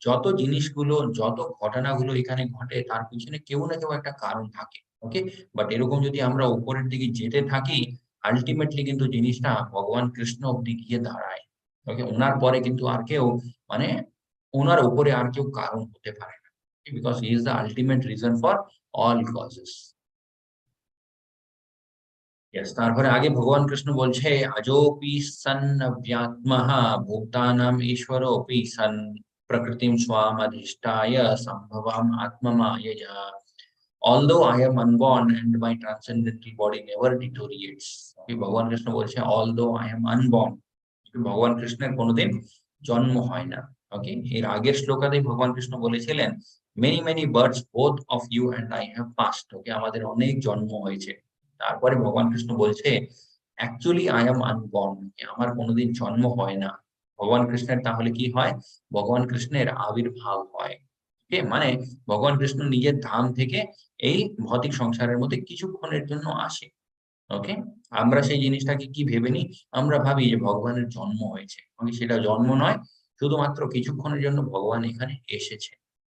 যত জিনিসগুলো, যত ঘটনাগুলো এখানে ঘটে তার পিছনে কেউ না কেউ একটা কারণ থাকে। ওকে, বাট এরকম যদি আমরা উপরের দিকে যেতে থাকি, আল্টিমেটলি কিন্তু জিনিসটা ভগবান কৃষ্ণ অব্দি গিয়ে দাঁড়ায়। ওকে, ওনার পরে কিন্তু আর কেউ, মানে ওনার উপরে আর কেউ কারণ হতে পারে না, because he is the ultimate reason for all causes. Yes, তারপরে আগে ভগবান কৃষ্ণ বলছে আজোপি সন অব্যাত্মঃ ভূতানাম ঈশ্বরোপি সন প্রকৃতিম স্বাম অধিষ্ঠায় সম্ভবাম আত্মমায়য়া। Although I am unborn and my transcendental body never deteriorates. Okay, ভগবান কৃষ্ণ বলছে although I am unborn, ভগবান কৃষ্ণের কোনোদিন জন্ম হয় না। ওকে, এর আগের শ্লোকাতেই ভগবান কৃষ্ণ বলেছিলেন many many births both of you and I have passed. Okay, আমাদের অনেক জন্ম হয়েছে। তারপরে ভগবান কৃষ্ণ বলছে অ্যাকচুয়ালি আই এম আনবর্ন, আমার কোনোদিন জন্ম হয় না। ভগবান কৃষ্ণের তাহলে কি হয়? ভগবান কৃষ্ণের আবির্ভাব হয়। ওকে, মানে ভগবান কৃষ্ণ নিজের ধাম থেকে এই ভৌতিক সংসারের মধ্যে কিছুক্ষণের জন্য আসে। ওকে, আমরা সেই জিনিসটাকে কি ভেবে নিই? আমরা ভাবি যে ভগবানের জন্ম হয়েছে। ওকে, সেটা জন্ম নয়, শুধুমাত্র কিছুক্ষণের জন্য ভগবান এখানে এসেছে।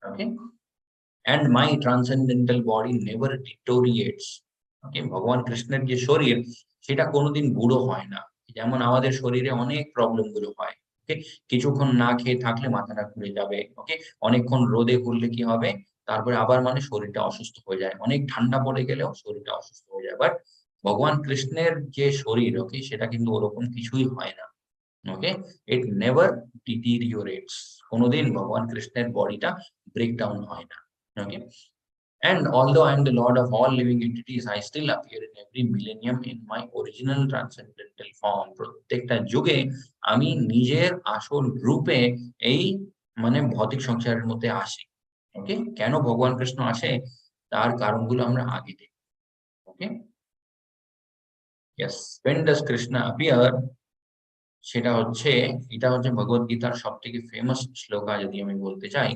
ওকে, and my transcendental body never deteriorates. ওকে, ভগবান কৃষ্ণের যে শরীর সেটা কোনোদিন বুড়ো হয় না। যেমন আমাদের শরীরে অনেক প্রবলেম গুলো হয়। ওকে, কিছুক্ষণ না খেয়ে থাকলে মাথাটা ঘুরে যাবে। ওকে, অনেকক্ষণ রোদে ঘুরলে কি হবে? তারপরে আবার মানে শরীরটা অসুস্থ হয়ে যায়। অনেক ঠান্ডা পড়ে গেলেও শরীরটা অসুস্থ হয়ে যায়। বাট ভগবান কৃষ্ণের যে শরীর, ওকে, সেটা কিন্তু ওরকম কিছুই হয় না। ওকে, ইট নেভার ডিটিরিওরেটস। কোনোদিন ভগবান কৃষ্ণের বডিটা ব্রেকডাউন হয় না। ওকে, and although I am the Lord of all living entities, I still appear in every millennium in my original transcendental form. প্রত্যেকটা যুগে আমি নিজের আসল রূপে এই মানে ভৌতিক সংসারের মধ্যে আসি। ওকে, কেন ভগবান কৃষ্ণ আসে তার কারণগুলো আমরা আগে দেখি। ওকে, yes, when does Krishna appear? সেটা হচ্ছে, এটা হচ্ছে ভগবত গীতার সবথেকে ফেমাস শ্লোকা যদি আমি বলতে চাই,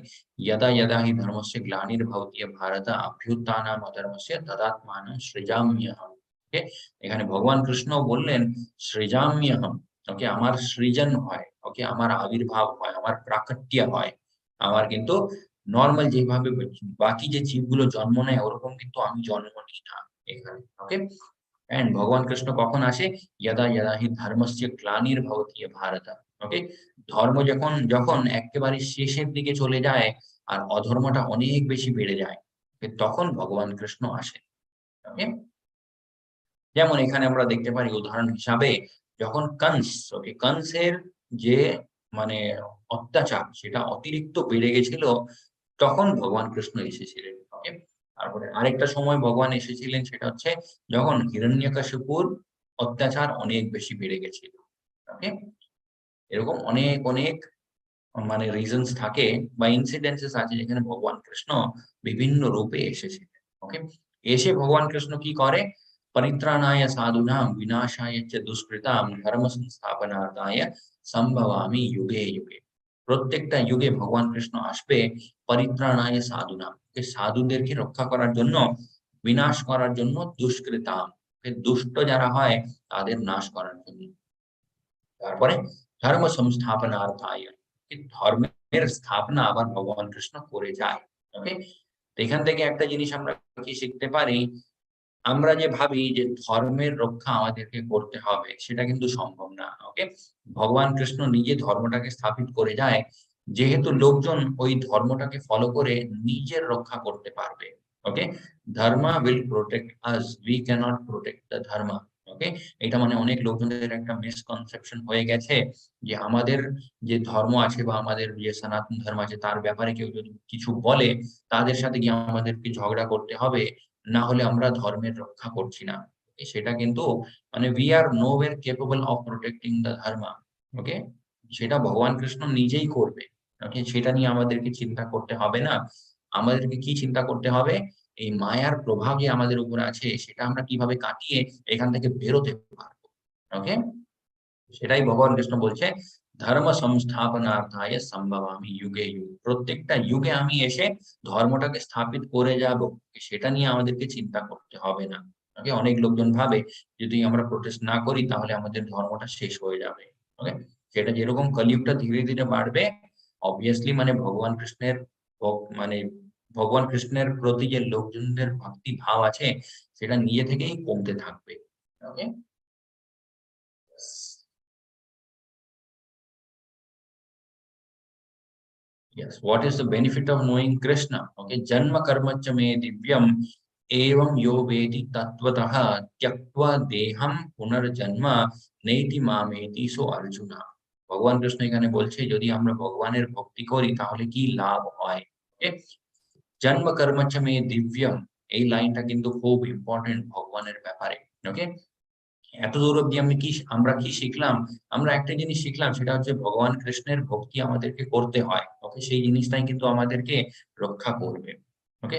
যদা যদা হি ধর্মস্য গ্লানির্ভবতি ভারত অভ্যুত্থানাম অধর্মস্য তদাত্মানং সৃজাম্যহম। ওকে, এখানে ভগবান কৃষ্ণ বললেন সৃজাম্যহম। ওকে, আমার সৃজন হয়। ওকে, আমার আবির্ভাব হয়, আমার প্রাকট্য হয়। আমার কিন্তু নরমাল যেভাবে বাকি যে জীবগুলো জন্ম নেয় ওরকম কিন্তু আমি জন্ম নিই না এখানে। ওকে, এন্ড ভগবান কৃষ্ণ কখন আসে? যদা যদা হি ধর্মস্য গ্লানির্ভবতি ভারত। ওকে, ধর্ম যখন যখন একেবারে শেষের দিকে চলে যায় আর অধর্মটা অনেক বেশি বেড়ে যায়, তখন ভগবান কৃষ্ণ আসে। ওকে, যেমন এখানে আমরা দেখতে পারি উদাহরণ হিসাবে যখন কংসের যে মানে অত্যাচার সেটা অতিরিক্ত বেড়ে গেছিল, তখন ভগবান কৃষ্ণ এসেছিলেন। ওকে, তারপরে আরেকটা সময় ভগবান এসেছিলেন, সেটা হচ্ছে যখন হিরণ্যকশিপুর অত্যাচার অনেক বেশি বেড়ে গেছিল। ওকে, এরকম অনেক অনেক মানে রিজনস থাকে বা ইনসিডেন্সেস আছে যেখানে ভগবান কৃষ্ণ বিভিন্ন রূপে এসেছিলেন। ওকে, এসে ভগবান কৃষ্ণ কি করে? পরিত্রাণায় সাধুনাম বিনাশায় চ দুষ্কৃতাম ধর্ম সংস্থাপনার্থায় সম্ভবামি যুগে যুগে। প্রত্যেকটা যুগে ভগবান কৃষ্ণ আসবে পরিত্রাণায় সাধুনাম, সাধুদেরকে রক্ষা করার জন্য, বিনাশ করার জন্য, দুষ্কৃতাম দুষ্ট যারা হয় তাদের নাশ করার জন্য, তারপরে ধর্ম সংস্থাপনার্থায় ধর্মের স্থাপনা আবার ভগবান কৃষ্ণ করে যায়। ওকে, এখান থেকে একটা জিনিস আমরা কি শিখতে পারি? আমরা যে ভাবি যে ধর্মের রক্ষা আমাদেরকে করতে হবে, সেটা কিন্তু সম্ভব না। ওকে, ভগবান কৃষ্ণ নিজে ধর্মটাকে স্থাপিত করে যায়, যেহেতু লোকজন ওই ধর্মটাকে ফলো করে নিজের রক্ষা করতে পারবে। Okay, dharma will protect us, we cannot protect the dharma. Okay, এটা মানে অনেক লোকজনের একটা মিসকনসেপশন হয়ে গেছে যে আমাদের যে ধর্ম আছে বা আমাদের যে সনাতন ধর্ম আছে তার ব্যাপারে কেউ যদি কিছু বলে, তাদের সাথে গিয়ে আমাদেরকে ঝগড়া করতে হবে, না হলে আমরা ধর্মের রক্ষা করছি না। সেটা কিন্তু মানে we are nowhere capable of protecting the dharma. Okay, সেটা ভগবান কৃষ্ণ নিজেই করবে। ওকে, সেটা নিয়ে আমাদেরকে চিন্তা করতে হবে না। আমাদেরকে কি চিন্তা করতে হবে? এই মায়ার প্রভাব যে আমাদের উপর আছে, সেটা আমরা কিভাবে কাটিয়ে এখান থেকে বেরোতে পারবো। ওকে, সেটাই ভগবান কৃষ্ণ বলছে, ধর্ম সংস্থাপনার্থায় সম্ভবামি যুগে যুগে। প্রত্যেকটা যুগে আমি এসে ধর্মটাকে স্থাপিত করে যাব, সেটা নিয়ে আমাদেরকে চিন্তা করতে হবে না। ওকে, অনেক লোকজন ভাবে যদি আমরা প্রোটেস্ট না করি তাহলে আমাদের ধর্মটা শেষ হয়ে যাবে। ওকে, সেটা যেরকম কলিযুগটা ধীরে ধীরে বাড়বে, অবভিয়াসলি মানে মানে ভগবান কৃষ্ণের প্রতি যে লোকজনদের ভক্তি ভাব আছে, সেটা নিজে থেকেই কমতে থাকবে। ওকে, yes, what is the benefit of knowing Krishna? Okay, janma karma cha me divyam evam yo vedi tattvataha tyaktva deham punarjanma neiti mameti so arjuna। ভগবান কৃষ্ণ এখানে বলছে যদি আমরা ভগবানের ভক্তি করি তাহলে কি লাভ হয়। ওকে, জন্ম কর্ম চ মে দিব্যম, এই লাইনটা কিন্তু খুব ইম্পর্টেন্ট ভগবানের ব্যাপারে। ওকে, এতদূর অব্দি আমরা কি শিখলাম? আমরা একটা জিনিস শিখলাম, সেটা হচ্ছে ভগবান কৃষ্ণের ভক্তি আমাদেরকে করতে হয়। ওকে, সেই জিনিসটাই কিন্তু আমাদেরকে রক্ষা করবে। ওকে,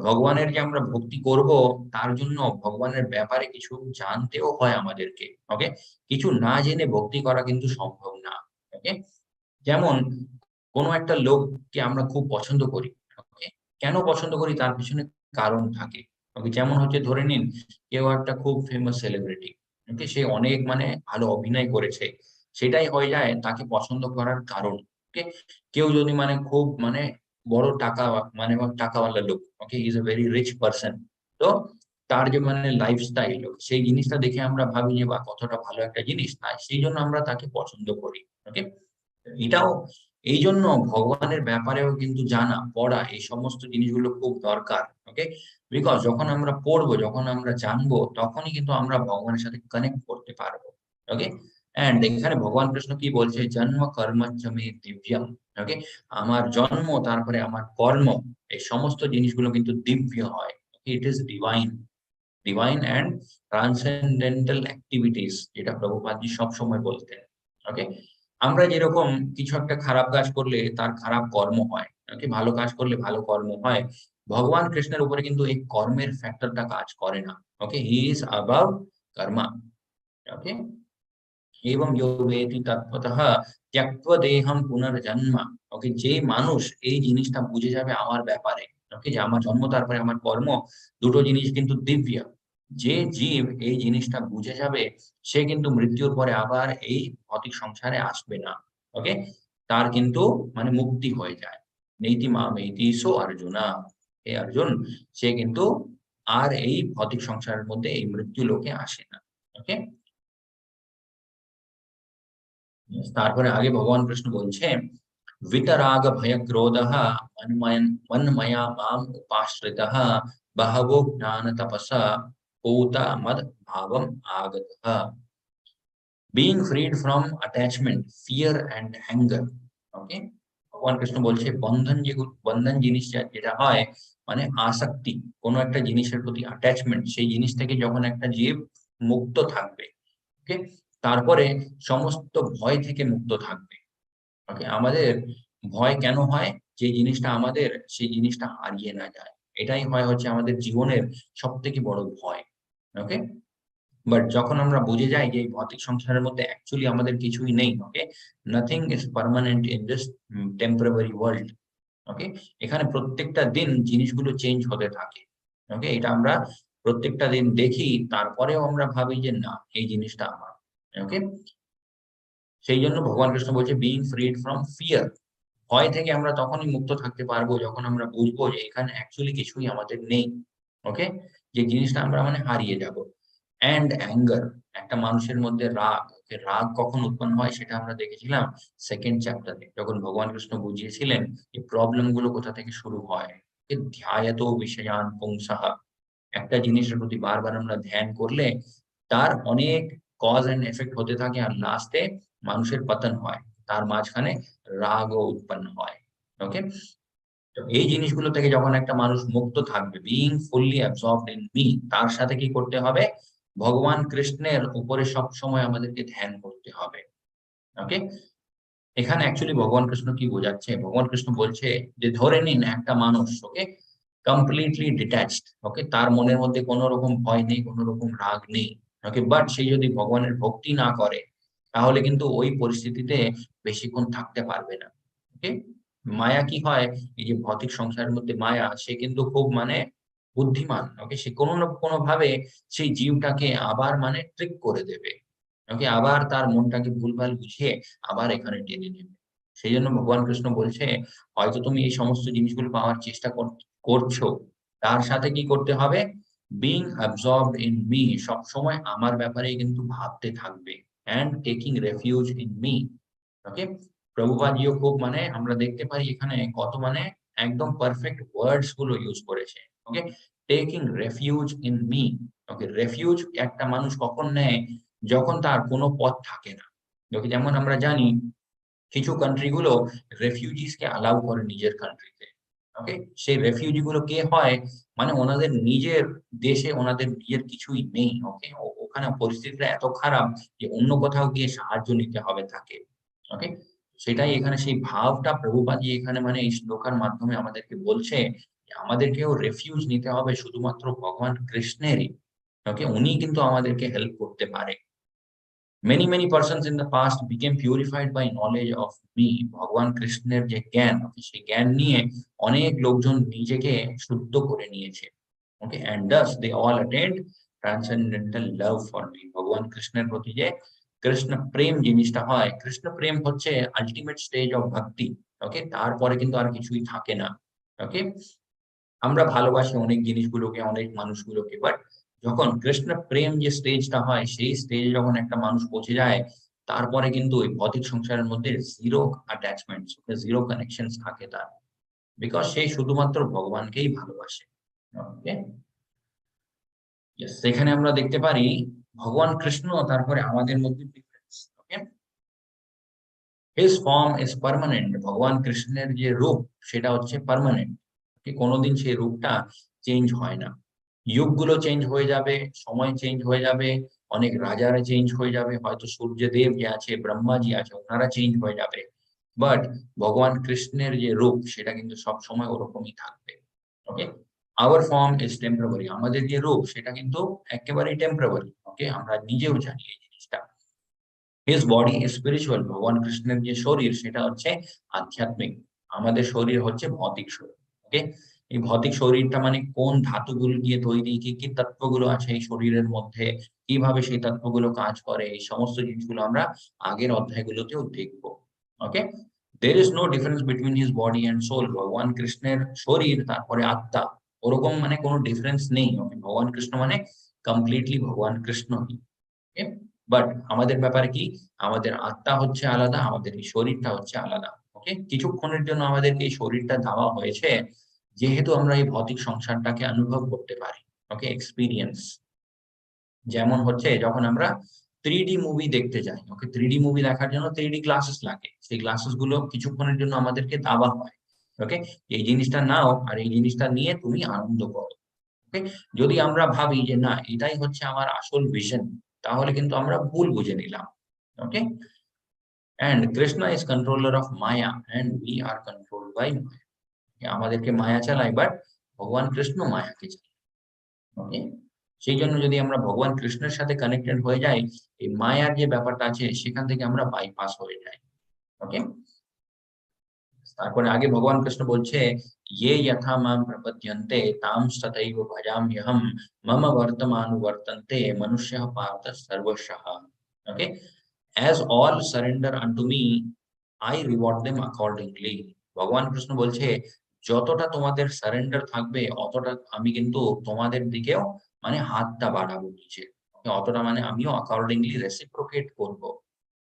ভগবানের যে আমরা ভক্তি করব, তার জন্য ভগবানের ব্যাপারে কিছু জানতেও হয় আমাদেরকে। ওকে, কিছু না জেনে ভক্তি করা কিন্তু সম্ভব না। ওকে, যেমন কোনো একটা লোককে আমরা খুব পছন্দ করি। ওকে, কেন পছন্দ করি তার পিছনে কারণ থাকে। ওকে, যেমন হচ্ছে ধরে নিন কেউ একটা খুব ফেমাস সেলিব্রিটি। ওকে, সে অনেক মানে ভালো অভিনয় করেছে, সেটাই হয়ে যায় তাকে পছন্দ করার কারণ। ওকে, কেউ যদি মানে খুব মানে বড় টাকা মানে টাকাওয়ালা লোক, okay, he is a very rich person, তো তার যে মানে লাইফস্টাইল, সেই জিনিসটা দেখে আমরা ভাবি যে বা কতটা ভালো একটা জিনিস, তাই সেই জন্য আমরা তাকে পছন্দ করি। ওকে, এটাও এই জন্য ভগবানের ব্যাপারেও কিন্তু জানা পড়া এই সমস্ত জিনিসগুলো খুব দরকার। ওকে, বিকজ যখন আমরা পড়বো, যখন আমরা জানবো, তখনই কিন্তু আমরা ভগবানের সাথে কানেক্ট করতে পারবো। ওকে, এন্ড এখানে ভগবান কৃষ্ণ কি বলছে? জন্ম কর্মচ্চ মে দিব্যম। ওকে, আমার জন্ম তারপরে আমার কর্ম, এই সমস্ত জিনিসগুলো কিন্তু দিব্য হয়। It is divine, divine and transcendental activities, যেটা প্রভুপাদজি সবসময় বলতেন। ওকে, আমরা যেরকম কিছু একটা খারাপ কাজ করলে তার খারাপ কর্ম হয়, ওকে, ভালো কাজ করলে ভালো কর্ম হয়, ভগবান কৃষ্ণের উপরে কিন্তু এই কর্মের ফ্যাক্টরটা কাজ করে না। ওকে, হি ইজ অ্যাবাভ কর্মা। ওকে, এবং ইয়ো বেতি তত্ত্বতঃ ত্যক্ত্বা দেহম পুনর্জন্ম। ওকে, যে মানুষ এই জিনিসটা বুঝে যাবে আমার ব্যাপারে, ওকে, যে আমার জন্ম তারপরে আমার কর্ম দুটো জিনিস কিন্তু দিব্য, যে জীব এই জিনিসটা বুঝে যাবে, সে কিন্তু মৃত্যুর পরে আবার এই ভৌতিক সংসারে আসবে না। ওকে, তার কিন্তু মানে মুক্তি হয়ে যায়। নেইতি মাম এইতি সো অর্জুনা, হে অর্জুন, সে কিন্তু আর এই ভৌতিক সংসারের মধ্যে এই মৃত্যু লোকে আসে না। ওকে, তারপরে আগে ভগবান কৃষ্ণ বলছে, वितराग भय क्रोधः मन्मया माम उपाश्रितः बहवो ज्ञान तपसा पूता मद भावम आगतः। being freed from attachment, fear and anger. ওকে, ভগবান কৃষ্ণ বলছে বন্ধন জিনিস যেটা হয় মানে আসক্তি, কোনো একটা জিনিসের প্রতি অ্যাটাচমেন্ট, সেই জিনিস থেকে যখন একটা জীব মুক্ত থাকবে, ওকে, তারপরে সমস্ত ভয় থেকে মুক্ত থাকবে। ওকে, আমাদের ভয় কেন হয়? যে জিনিসটা আমাদের, সেই জিনিসটা হারিয়ে না যায়, এটাই হয় হচ্ছে আমাদের জীবনের সব থেকে বড় ভয়। ওকে, বাট যখন আমরা বুঝে যাই যে এই ভৌতিক সংসারের মধ্যে অ্যাকচুয়ালি আমাদের কিছুই নেই, okay, nothing is permanent in this temporary world. Okay, এখানে প্রত্যেকটা দিন জিনিসগুলো চেঞ্জ হতে থাকে। ওকে, এটা আমরা প্রত্যেকটা দিন দেখি, তারপরেও আমরা ভাবি যে না, এই জিনিসটা আমার। ওকে, সেই জন্য ভগবান কৃষ্ণ বলছে বিং ফ্রিড ফ্রম ফিয়ার। ভয় থেকে আমরা তখনই মুক্ত থাকতে পারবো যখন আমরা বুঝবো যে এখানে অ্যাকচুয়ালি কিছুই আমাদের নেই। ওকে, যে জিনিসটা আমরা মানে হারিয়ে যাব। অ্যান্ড অ্যাঙ্গার, একটা মানুষের মধ্যে রাগ, রাগ কখন উৎপন্ন হয় সেটা আমরা দেখেছিলাম সেকেন্ড চ্যাপ্টারে, যখন ভগবান কৃষ্ণ বুঝিয়েছিলেন এই প্রবলেম গুলো কোথা থেকে শুরু হয়। ধ্যায়ত বিষয়ান পুংসাহ, একটা জিনিসের প্রতি বারবার আমরা ধ্যান করলে তার অনেক কজ এন্ড এফেক্ট হতে থাকে, আর লাস্টে মানুষের পতন হয়, তার মাঝখানে রাগও উৎপন্ন হয়। ওকে, তো এই জিনিসগুলো থেকে যখন একটা মানুষ মুক্ত থাকবে, being fully absorbed in me, তার সাথে কি করতে হবে? ভগবান কৃষ্ণের উপরে সব সময় আমাদেরকে ধ্যান করতে হবে। ওকে, এখানে অ্যাকচুয়ালি ভগবান কৃষ্ণ কি বোঝাচ্ছে? ভগবান কৃষ্ণ বলছে যে ধরে নিন একটা মানুষ, ওকে, কমপ্লিটলি ডিট্যাচড, ওকে, তার মনের মধ্যে কোনো রকম ভয় নেই, কোনো রকম রাগ নেই। ওকে, বাট সে যদি ভগবানের ভক্তি না করে তাহলে কিন্তু ওই পরিস্থিতিতে বেশিক্ষণ থাকতে পারবে না। ওকে, মায়া কি হয়, এই যে ভৌতিক সংসারের মধ্যে মায়া, সে কিন্তু খুব মানে বুদ্ধিমান। ওকে, সে কোনো না কোনো ভাবে সেই জীবটাকে আবার মানে ট্রিক করে দেবে। ওকে, আবার তার মনটাকে ভুলভাল বুঝিয়ে আবার এখানে টেনে নেবে। সেই জন্য ভগবান কৃষ্ণ বলছে হয়তো তুমি এই সমস্ত জিনিসগুলো পাওয়ার চেষ্টা করছো, তার সাথে কি করতে হবে? বিং অ্যাবজর্বড ইন মি, সবসময় আমার ব্যাপারেই কিন্তু ভাবতে থাকবে, and taking refuge in me. Okay, প্রভুপাদিও খুব মানে আমরা দেখতে পারি এখানে কত মানে একদম পারফেক্ট ওয়ার্ডস গুলো ইউজ করেছে। Okay, taking refuge in me. Okay, refuge একটা মানুষ কখন নেয়? যখন তার কোনো পথ থাকে না। ওকে, যেমন আমরা জানি কিছু কান্ট্রি গুলো রেফিউজিস কে অ্যালাউ করে নিজের কান্ট্রিতে। ওকে, সেই রেফিউজি গুলো কে হয়? মানে ওনাদের নিজের দেশে ওনাদের নিজের কিছুই নেই। ওকে, ওখানে পরিস্থিতিটা এত খারাপ যে অন্য কোথাও গিয়ে সাহায্য নিতে হবে তাকে। ওকে, সেটাই এখানে সেই ভাবটা প্রভুপাদ এখানে মানে এই শ্লোকার মাধ্যমে আমাদেরকে বলছে যে আমাদেরকেও রেফিউজ নিতে হবে শুধুমাত্র ভগবান কৃষ্ণেরই। ওকে, উনি কিন্তু আমাদেরকে হেল্প করতে পারে। Many persons in the past became purified by knowledge of me. ভগবান কৃষ্ণের যে জ্ঞান, সেই জ্ঞান নিয়ে অনেক লোকজন নিজেকে শুদ্ধ করে নিয়েছে। ওকে, and thus they all attained transcendental love for me. ভগবান কৃষ্ণের প্রতি যে কৃষ্ণ প্রেম জিনিসটা হয়, কৃষ্ণ প্রেম হচ্ছে আলটিমেট স্টেজ অফ ভক্তি। ওকে, তারপরে কিন্তু আর কিছুই থাকে না। ওকে, আমরা ভালোবাসি অনেক জিনিসগুলোকে, অনেক মানুষগুলোকে, বাট যখন কৃষ্ণ প্রেম যে স্টেজটা হয়, সেই স্টেজে যখন একটা মানুষ পৌঁছে যায়, তারপরে কিন্তু ওই ভৌতিক সংসারের মধ্যে জিরো অ্যাটাচমেন্টস, জিরো কানেকশনস থাকে তার, বিকজ সে শুধুমাত্র ভগবানকেই ভালোবাসে। ওকে, সেখানে আমরা দেখতে পারি ভগবান কৃষ্ণ তারপরে আমাদের মধ্যে difference. Okay, his form is permanent, ভগবান কৃষ্ণের যে রূপ সেটা হচ্ছে পার্মানেন্ট। কোনোদিন সেই রূপটা চেঞ্জ হয় না। যুগগুলো চেঞ্জ হয়ে যাবে, সময় চেঞ্জ হয়ে যাবে, অনেক রাজারা চেঞ্জ হয়ে যাবে, হয়তো সূর্যদেব যে আছে, ব্রহ্মাজি আছে, ওনারা চেঞ্জ হয়ে যাবে, বাট ভগবান কৃষ্ণের যে রূপ সেটা কিন্তু সব সময় ওরকমই থাকবে। ওকে, আওয়ার ফর্ম ইজ টেম্পোরারি, আমাদের যে রূপ সেটা কিন্তু একেবারেই টেম্পোরারি। ওকে, আমরা নিজেও জানি এই জিনিসটা। হিজ বডি ইজ স্পিরিচুয়াল, ভগবান কৃষ্ণের যে শরীর সেটা হচ্ছে আধ্যাত্মিক, আমাদের শরীর হচ্ছে ভৌতিক শরীর। ওকে, এই ভৌতিক শরীরটা মানে কোন ধাতুগুলো দিয়ে তৈরি, কি কি তত্ত্বগুলো আছে এই শরীরের মধ্যে, কিভাবে সেই তত্ত্বগুলো কাজ করে, এই সমস্ত জিনিসগুলো আমরা আগের অধ্যায়গুলোতেও দেখবো। Okay, there is no difference between his body and soul, ভগবান কৃষ্ণের শরীর তারপরে আত্মা, ওরকম মানে কোনো ডিফারেন্স নেই। ওকে, ভগবান কৃষ্ণ মানে কমপ্লিটলি ভগবান কৃষ্ণই। ওকে, বাট আমাদের ব্যাপারে কি, আমাদের আত্মা হচ্ছে আলাদা, আমাদের এই শরীরটা হচ্ছে আলাদা। ওকে, কিছুক্ষণের জন্য আমাদেরকে এই শরীরটা দেওয়া হয়েছে যেহেতু আমরা এই ভৌতিক সংসারটাকে অনুভব করতে পারি। ওকে, এক্সপিরিয়েন্স, যেমন হচ্ছে যখন আমরা 3D মুভি দেখতে যাই, ওকে 3D মুভি দেখার জন্য 3D গ্লাসেস লাগে, সেই গ্লাসেস গুলো কিছুক্ষণের জন্য আমাদেরকে দেওয়া হয়, ওকে এই জিনিসটা নাও আর এই জিনিসটা নিয়ে তুমি আনন্দ করো। ওকে, যদি আমরা ভাবি যে না এটাই হচ্ছে আমার আসল ভিশন, তাহলে কিন্তু আমরা ভুল বুঝে নিলাম। Okay, and Krishna is controller of maya and we are controlled by maya. আমাদেরকে মায়া চালায়, বাট ভগবান কৃষ্ণ মায়াকে চালায়। ওকে, সেই জন্য যদি আমরা ভগবান কৃষ্ণের সাথে কানেক্টেড হয়ে যাই, এই মায়ার যে ব্যাপারটা আছে সেখান থেকে আমরা বাইপাস হয়ে যাই। ওকে, তারপরে আগে ভগবান কৃষ্ণ বলছে, ইয়ে যথা মাম প্রপদ্যন্তে তাম তথৈব ভজাম্যহম মম বর্তমানুবর্তন্তে মনুষ্যঃ পার্থ সর্বশঃ। ওকে, as all surrender unto me I reward them accordingly। ভগবান কৃষ্ণ বলছে যতটা তোমাদের সারেন্ডার থাকবে অতটা আমি কিন্তু তোমাদের দিকেও মানে হাতটা বাড়াবো নিচে, অতটা মানে আমিও অ্যাকর্ডিংলি রেসিপ্রোকেট করব।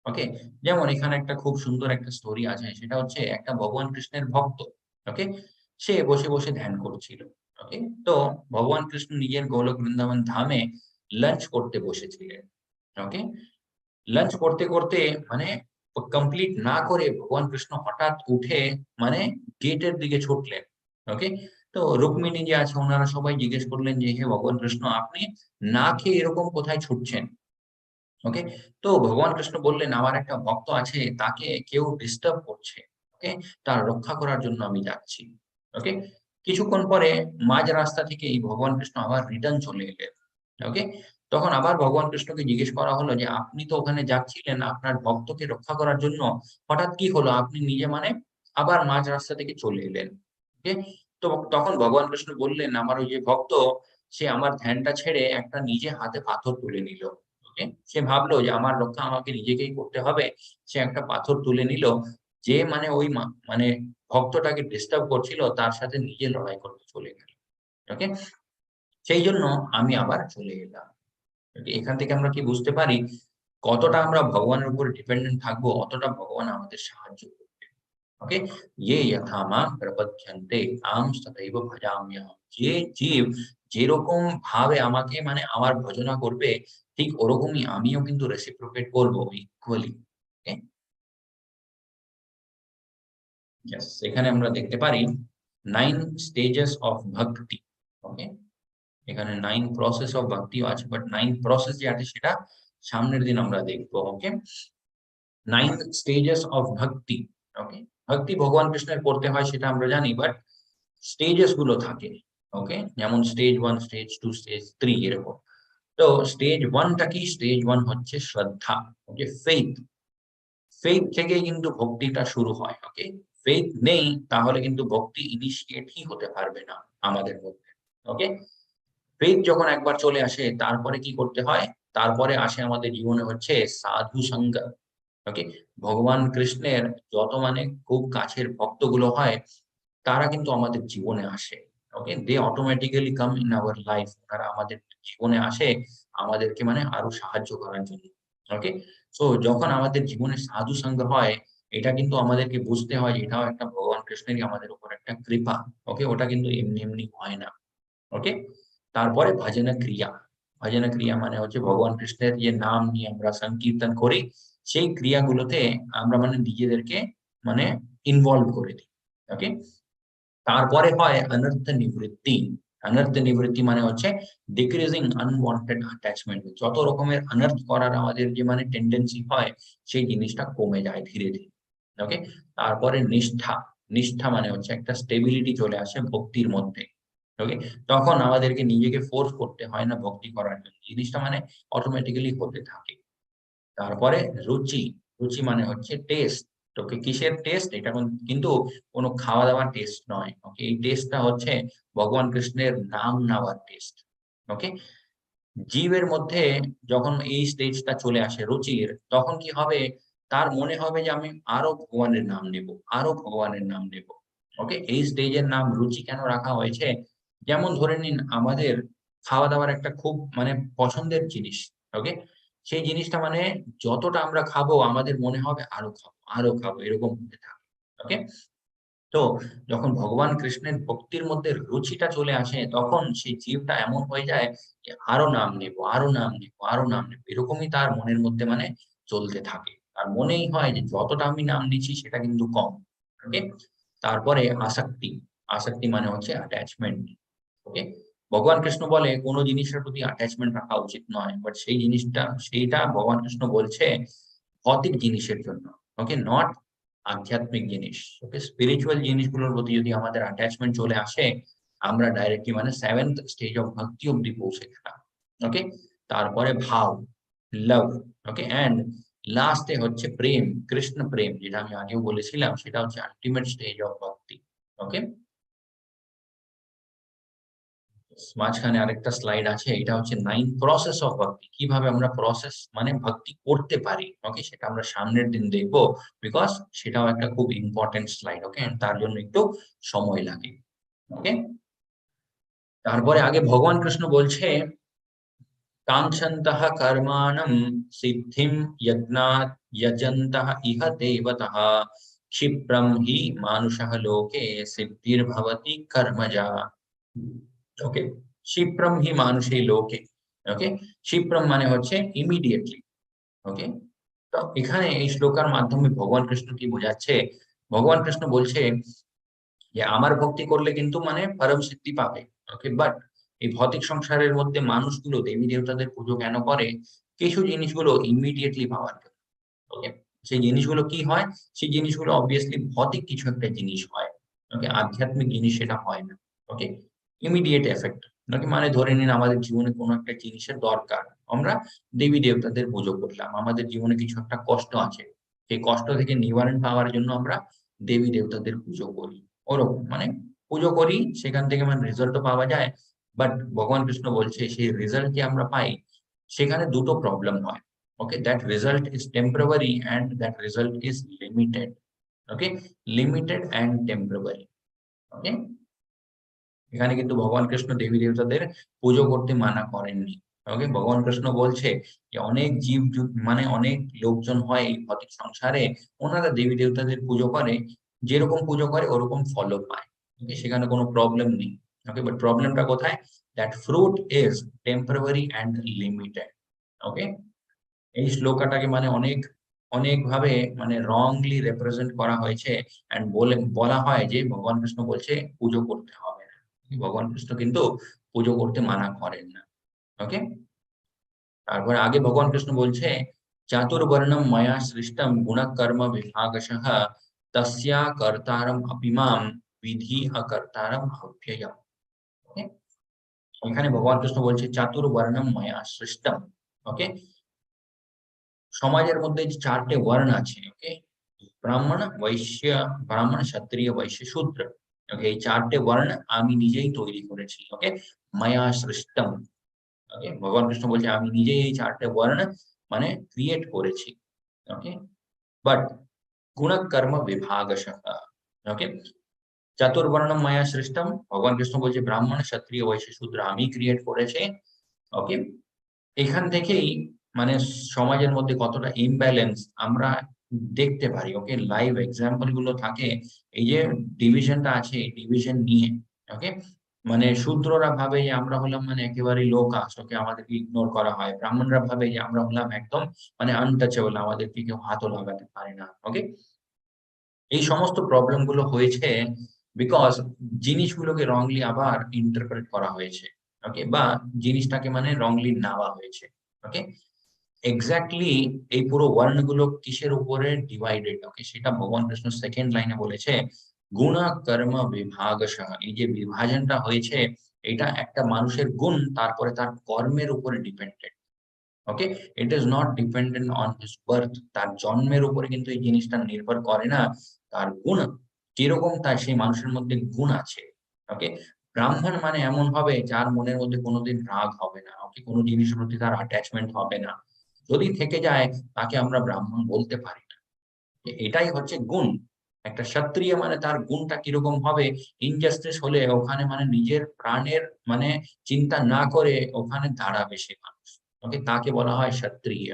ওকে, যেমন এখানে একটা খুব সুন্দর একটা স্টোরি আছে, সেটা হচ্ছে একটা ভগবান কৃষ্ণের ভক্ত। ওকে, সে বসে বসে ধ্যান করছিল। ওকে, তো ভগবান কৃষ্ণ নিজের গোলক বৃন্দাবন ধামে লাঞ্চ করতে বসেছিলেন। ওকে, লাঞ্চ করতে করতে মানে কমপ্লিট না করে ভগবান কৃষ্ণ হঠাৎ উঠে মানে গেটের দিকে ছুটলেন। ওকে, তো রুক্মিণী যে আছে ওনারা সবাই জিজ্ঞেস করলেন যে হে ভগবান কৃষ্ণ আপনি না খেয়ে এরকম কোথায় ছুটছেন। ওকে, তো ভগবান কৃষ্ণ বললেন আমার একটা ভক্ত আছে, তাকে কেউ ডিস্টার্ব করছে, ওকে তার রক্ষা করার জন্য আমি যাচ্ছি। ওকে, কিছুক্ষণ পরে মাঝ রাস্তা থেকে এই ভগবান কৃষ্ণ আবার রিটার্ন চলে এলেন। ওকে, তখন আবার ভগবান কৃষ্ণকে জিজ্ঞেস করা হলো যে আপনি তো ওখানে যাচ্ছিলেন আপনার ভক্তকে রক্ষা করার জন্য, হঠাৎ কি হলো আপনি নিজে মানে আবার মাঝ রাস্তা থেকে চলে এলেন। ওকে, তো তখন ভগবান কৃষ্ণ বললেন আমার ওই যে ভক্ত, সে আমার ধ্যানটা ছেড়ে একটা নিজে হাতে পাথর তুলে নিল। ওকে, সে ভাবলো যে আমার রক্ষা আমাকে নিজেকেই করতে হবে, সে একটা পাথর তুলে নিল, যে মানে ওই মানে ভক্তটাকে ডিস্টার্ব করছিল তার সাথে নিজে লড়াই করতে চলে গেল। ওকে, সেই জন্য আমি আবার চলে এলাম। Okay, এখান থেকে আমরা কি বুঝতে পারি, কতটা আমরা ভগবানের উপর ডিপেন্ডেন্ট থাকবো অতটা ভগবান আমাদের সাহায্য করবে। ওকে, ইয়ে যথা মাম প্রপদ্যন্তে তাম তথৈব ভজাম্যহম। যে জীব যেরকম ভাবে আমাকে মানে আমার ভজনা করবে, ঠিক ওরকমই আমিও কিন্তু রেসিপ্রোকেট করবো ইকুয়ালি। ওকে, yes, এখানে আমরা দেখতে পারি 9 স্টেজেস অফ ভক্তি। ওকে, এখানে 9 প্রসেস অফ ভক্তিও আছে, বাট 9 প্রসেস যে আছে সেটা সামনের দিন আমরা দেখবো। ওকে, 9 স্টেজেস অফ ভক্তি। ওকে, ভক্তি ভগবান কৃষ্ণের করতে হয় সেটা আমরা জানি, বাট স্টেজেস গুলো থাকে। ওকে, যেমন স্টেজ 1, স্টেজ 2, স্টেজ 3 এরকম। তো স্টেজ 1 টা কি, স্টেজ 1 হচ্ছে শ্রদ্ধা। ওকে, ফেইথ, ফেইথ থেকেই কিন্তু ভক্তিটা শুরু হয়। ওকে, ফেইথ নেই তাহলে কিন্তু ভক্তি ইনিশিয়েটই হতে পারবে না আমাদের মধ্যে। ওকে, ফেইথ যখন একবার চলে আসে তারপরে কি করতে হয়, তারপরে আসে আমাদের জীবনে হচ্ছে সাধু সঙ্গ। ওকে, ভগবান কৃষ্ণের যত মানে খুব কাছের ভক্তগুলো হয় তারা কিন্তু আমাদের জীবনে আসে। Okay, they automatically come in our life, তারা আমাদের জীবনে আসে আমাদেরকে মানে আরো সাহায্য করার জন্য। ওকে, সো যখন আমাদের জীবনে সাধু সঙ্গ হয়, এটা কিন্তু আমাদেরকে বুঝতে হয় যে এটাও একটা ভগবান কৃষ্ণেরই আমাদের উপর একটা কৃপা। ওকে, ওটা কিন্তু এমনি এমনি হয় না। ওকে, তারপরে ভজন ক্রিয়া। ভজন ক্রিয়া মানে হচ্ছে ভগবান কৃষ্ণের যে নাম নিয়ে আমরা সংকীর্তন করি, সেই ক্রিয়াগুলোতে আমরা মানে নিজেদেরকে মানে ইনভলভ করে দিই। ওকে, তারপরে হয় অনর্থ নিবৃত্তি। অনর্থ নিবৃত্তি মানে হচ্ছে ডিক্রিজিং আনওয়ান্টেড অ্যাটাচমেন্ট। যত রকমের অনর্থ করার আমাদের যে মানে টেন্ডেন্সি হয় সেই জিনিসটা কমে যায় ধীরে ধীরে। ওকে, তারপরে নিষ্ঠা। নিষ্ঠা মানে হচ্ছে একটা স্টেবিলিটি চলে আসে ভক্তির মধ্যে। ওকে, তখন আমাদেরকে নিজেকে ফোর্স করতে হয় না ভক্তি করার জন্য, জিনিসটা মানে অটোমেটিক্যালি হতে থাকে। তারপরে রুচি। রুচি মানে হচ্ছে টেস্ট। ওকে, কিসের টেস্ট, এটা কিন্তু কোনো খাওয়া দাওয়ার টেস্ট নয়। ওকে, এই টেস্টটা হচ্ছে ভগবান কৃষ্ণের নাম নেওয়ার টেস্ট। ওকে, জীবের মধ্যে যখন এই স্টেজটা চলে আসে রুচির, তখন কি হবে, তার মনে হবে যে আমি আরো ভগবানের নাম নেব, আরো ভগবানের নাম নেব। ওকে, এই স্টেজের নাম রুচি কেন রাখা হয়েছে, যেমন ধরে নিন আমাদের খাওয়া দাওয়ার একটা খুব মানে পছন্দের জিনিস। ওকে, সেই জিনিসটা মানে যতটা আমরা খাবো আমাদের মনে হবে আরো খাবো, আরো খাবো, এরকম হতে থাকে। ওকে, তো যখন ভগবান কৃষ্ণের ভক্তির মধ্যে রুচিটা চলে আসে, তখন সেই জীবটা এমন হয়ে যায় যে আরো নাম নেব, আরো নাম নেব, আরো নাম নেব, এরকমই তার মনের মধ্যে মানে চলতে থাকে। আর মনেই হয় যে যতটা আমি নাম নিচ্ছি সেটা কিন্তু কম। ওকে, তারপরে আসক্তি। আসক্তি মানে হচ্ছে অ্যাটাচমেন্ট। ওকে, ভগবান কৃষ্ণ বলে কোনো জিনিসের প্রতি অ্যাটাচমেন্ট রাখা উচিত নয়, বাট সেইটা ভগবান কৃষ্ণ বলছে ভৌতিক জিনিসের জন্য। ওকে, নট আধ্যাত্মিক জিনিস। ওকে, স্পিরিচুয়াল জিনিসগুলোর প্রতি যদি আমাদের অ্যাটাচমেন্ট চলে আসে, আমরা ডাইরেক্টলি মানে সেভেন্থ স্টেজ অফ ভক্তি অব্দি পৌঁছে গেলাম। ওকে, তারপরে ভাব, লাভ। ওকে, এন্ড লাস্টে হচ্ছে প্রেম, কৃষ্ণ প্রেম, যেটা আমি আগেও বলেছিলাম, সেটা হচ্ছে আলটিমেট স্টেজ অফ ভক্তি। ওকে, মাঝখানে আরেকটা স্লাইড আছে, এটা হচ্ছে 9 প্রসেস অফ ভক্তি। কিভাবে আমরা প্রসেস মানে ভক্তি করতে পারি, ওকে, সেটা আমরা সামনের দিন দেখবো, বিকজ সেটাও একটা খুব ইম্পর্টেন্ট স্লাইড। ওকে, তার জন্য একটু সময় লাগে। ওকে, তারপরে আগে ভগবান কৃষ্ণ বলছে কাঙ্ক্ষন্তঃ কর্মাণং সিদ্ধিম যজ্ঞাৎ যজন্তঃ ইহ দেবতঃ ক্ষিপ্রম হি মানুষঃ লোকে সিদ্ধির্ভবতি কর্মজা। ওকে, ক্ষিপ্রম হি মানুষে লোকে। ওকে, ক্ষিপ্রম মানে হচ্ছে ইমিডিয়েটলি। ওকে, তো এখানে এই শ্লোকার মাধ্যমে ভগবান কৃষ্ণ কি বোঝাচ্ছে? ভগবান কৃষ্ণ বলছে যে আমার ভক্তি করলে কিন্তু মানে পরম সিদ্ধি পাবে। ওকে, বাট এই ভৌতিক সংসারের মধ্যে মানুষগুলো দেবী দেবতাদের পুজো কেন করে? কিছু জিনিসগুলো ইমিডিয়েটলি পাওয়ার জন্য। ওকে, সেই জিনিসগুলো কি হয়? সেই জিনিসগুলো অবভিয়াসলি ভৌতিক কিছু একটা জিনিস হয়। ওকে, আধ্যাত্মিক জিনিস সেটা হয় না। ওকে, ইমিডিয়েট এফেক্ট। ওকে, মানে ধরে নিন আমাদের জীবনে কোনো একটা জিনিসের দরকার, আমরা দেবী দেবতাদের পুজো করলাম। আমাদের জীবনে কিছু একটা কষ্ট আছে, সেই কষ্ট থেকে নিবারণ পাওয়ার জন্য আমরা দেবী দেবতাদের পুজো করি। ওরকম মানে পুজো করি, সেখান থেকে মানে রেজাল্টও পাওয়া যায়। বাট ভগবান কৃষ্ণ বলছে সেই রেজাল্ট যে আমরা পাই, সেখানে দুটো প্রবলেম হয়। Okay, that result is temporary and that result is limited. Okay, limited and temporary. Okay, এখানে কিন্তু ভগবান কৃষ্ণ দেবী দেবতাদের পুজো করতে মানা করেননি। ওকে, ভগবান কৃষ্ণ বলছে যে অনেক মানে অনেক লোকজন হয় এই ভৌতিক সংসারে, ওনারা দেবী দেবতাদের পুজো করে, যেরকম পুজো করে ওরকম ফলও পায়। ওকে, সেখানে কোনো প্রবলেম নেই। ওকে, বাট প্রবলেমটা কোথায়? That fruit is temporary and limited. Okay, এই শ্লোকটাকে মানে অনেক ভাবে মানে রংলি রিপ্রেজেন্ট করা হয়েছে, এন্ড বলা হয় যে ভগবান কৃষ্ণ বলছে পুজো করতে হবে না। ভগবান কৃষ্ণ কিন্তু পুজো করতে মানা করেন না। ওকে, তারপর আগে ভগবান কৃষ্ণ বলছে চাতুর্বর্ণম ময়া সৃষ্টম গুণকর্ম বিভাগশঃ তস্যা কর্তারম অপিমাম বিধি অকর্তারম অভ্যয়ম। ওকে, এখানে ভগবান কৃষ্ণ বলছে চাতুর্বর্ণম ময়া সৃষ্টম। ওকে, সমাজের মধ্যে যে 4টে বর্ণ আছে, ওকে, ব্রাহ্মণ, বৈশ্য, ব্রাহ্মণ, ক্ষত্রিয়, বৈশ্য, শূদ্র। ওকে, এই 4টে বর্ণ আমি নিজেই তৈরি করেছি। ওকে, মায়া সৃষ্টম। ওকে, ভগবান কৃষ্ণ বলছে আমি নিজেই এই 4টে বর্ণ মানে ক্রিয়েট করেছি। ওকে, বাট গুণকর্ম বিভাগশঃ। ওকে, চাতুর্বর্ণম মায়া সৃষ্টম, ভগবান কৃষ্ণ বলছে ব্রাহ্মণ, ক্ষত্রিয়, বৈশ্য, শূদ্র আমি ক্রিয়েট করেছি। ওকে, এখান থেকেই মানে সমাজের মধ্যে কতটা ইমব্যালেন্স আমরা দেখতে পারি। ওকে, লাইভ এক্সাম্পল গুলো থাকে। এই যে ডিভিশনটা আছে, এই ডিভিশন নিয়ে। ওকে, মানে শূদ্ররা ভাবে যে আমরা হলাম মানে একেবারে লো কাস্ট। ওকে, আমাদেরকে ইগনোর করা হয়। ব্রাহ্মণরা ভাবে যে আমরা হলাম একদম মানে আনটাচেবল, আমাদেরকে কেউ হাতও লাগাতে পারে না। ওকে, এই সমস্ত প্রবলেম গুলো হয়েছে বিকজ জিনিসগুলোকে রংলি আবার ইন্টারপ্রেট করা হয়েছে। ওকে, বা জিনিসটাকে মানে রংলি নেওয়া হয়েছে। ওকে, এক্স্যাক্টলি এই পুরো ওয়ার্ল্ড গুলো কিসের উপরে ডিভাইডেড? ওকে, সেটা ভগবান কৃষ্ণ সেকেন্ড লাইনে বলেছে গুণ কর্ম বিভাগশঃ। এই যে বিভাজনটা হয়েছে, এটা একটা মানুষের গুণ তারপরে তার কর্মের উপরে dependent. Okay, it is not dependent on his birth. তার জন্মের উপরে কিন্তু এই জিনিসটা নির্ভর করে না, তার গুণ কিরকম, তার সেই মানুষের মধ্যে গুণ আছে। ওকে, ব্রাহ্মণ মানে এমন হবে যার মনের মধ্যে কোনোদিন রাগ হবে না। ওকে, কোনো জিনিসের প্রতি তার অ্যাটাচমেন্ট হবে না। যদি থেকে যায় তাকে আমরা ব্রাহ্মণ বলতে পারি না। এটাই হচ্ছে গুণ। একটা ক্ষত্রিয় মানে তার গুণটা কিরকম হবে? ইনজাস্টিস হলে ওখানে মানে নিজের প্রাণের মানে চিন্তা না করে ওখানে দাঁড়াবে সে মানুষ। ওকে, তাকে বলা হয় ক্ষত্রিয়।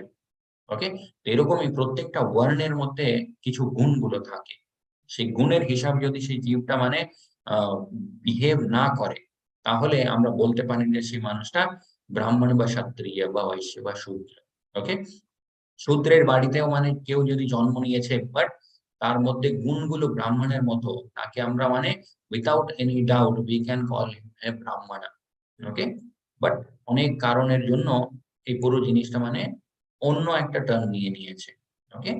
ওকে, এরকমই প্রত্যেকটা বর্ণের মধ্যে কিছু গুণগুলো থাকে, সেই গুণের হিসাব যদি সেই জীবটা মানে বিহেভ না করে, তাহলে আমরা বলতে পারি যে সেই মানুষটা ব্রাহ্মণ বা ক্ষত্রিয় বা বৈশ্য বা শূদ্র। ওকে, শূদ্রের বাড়িতেও মানে কেউ যদি জন্ম নিয়েছে বাট তার মধ্যে গুণগুলো ব্রাহ্মণের মতো, তাকে আমরা মানে without any doubt we can call him a brahmana. Okay, but অনেক কারণের জন্য এই পুরো জিনিসটা মানে অন্য একটা টার্ন নিয়ে নিয়েছে। ওকে,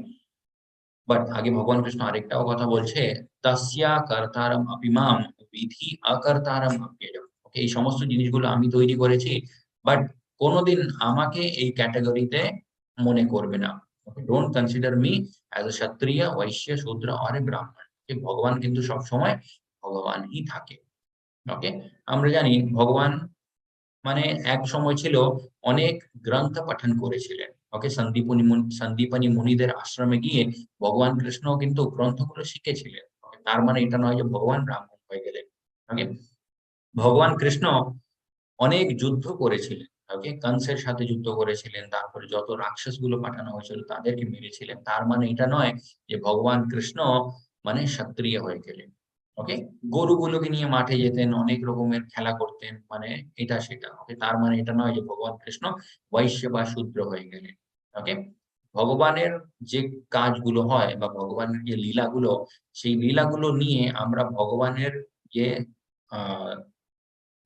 বাট আগে ভগবান কৃষ্ণ আরেকটাও কথা বলছে, তস্যা কর্তারম অপিমাম বিধি অকর্তারম অপ্যয়ম। ওকে, এই সমস্ত জিনিসগুলো আমি তৈরি করেছি, বাট কোনোদিন আমাকে এই ক্যাটাগরিতে মনে করবে না। Okay, don't consider me as a kshatriya, vaishya, শূদ্র or a ব্রাহ্মণ। ভগবান কিন্তু সব সময় ভগবানই থাকে। ওকে, আমরা জানি ভগবান মানে এক সময় ছিল অনেক গ্রন্থ পাঠন করেছিলেন। ওকে, সন্দীপনী মুনিদের আশ্রমে গিয়ে ভগবান কৃষ্ণ কিন্তু গ্রন্থগুলো শিখেছিলেন। Okay, তার মানে এটা নয় যে ভগবান ব্রাহ্মণ হয়ে গেলেন। ওকে, ভগবান কৃষ্ণ অনেক যুদ্ধ করেছিলেন। ওকে, কংসের সাথে যুদ্ধ করেছিলেন, তারপরে যত রাক্ষস গুলো পাঠানো হয়েছিল তাদেরকে মেরেছিলেন। তার মানে এটা নয় যে ভগবান কৃষ্ণ মানে ক্ষত্রিয় হয়ে গেলেন। ওকে, গরুগুলোকে নিয়ে মাঠে যেতেন, অনেক রকমের খেলা করতেন, মানে এটা সেটা। ওকে, তার মানে এটা নয় যে ভগবান কৃষ্ণ বৈশ্য বা শূদ্র হয়ে গেলেন। ওকে, ভগবানের যে কাজগুলো হয় বা ভগবানের যে লীলাগুলো, সেই লীলাগুলো নিয়ে আমরা ভগবানের যে আহ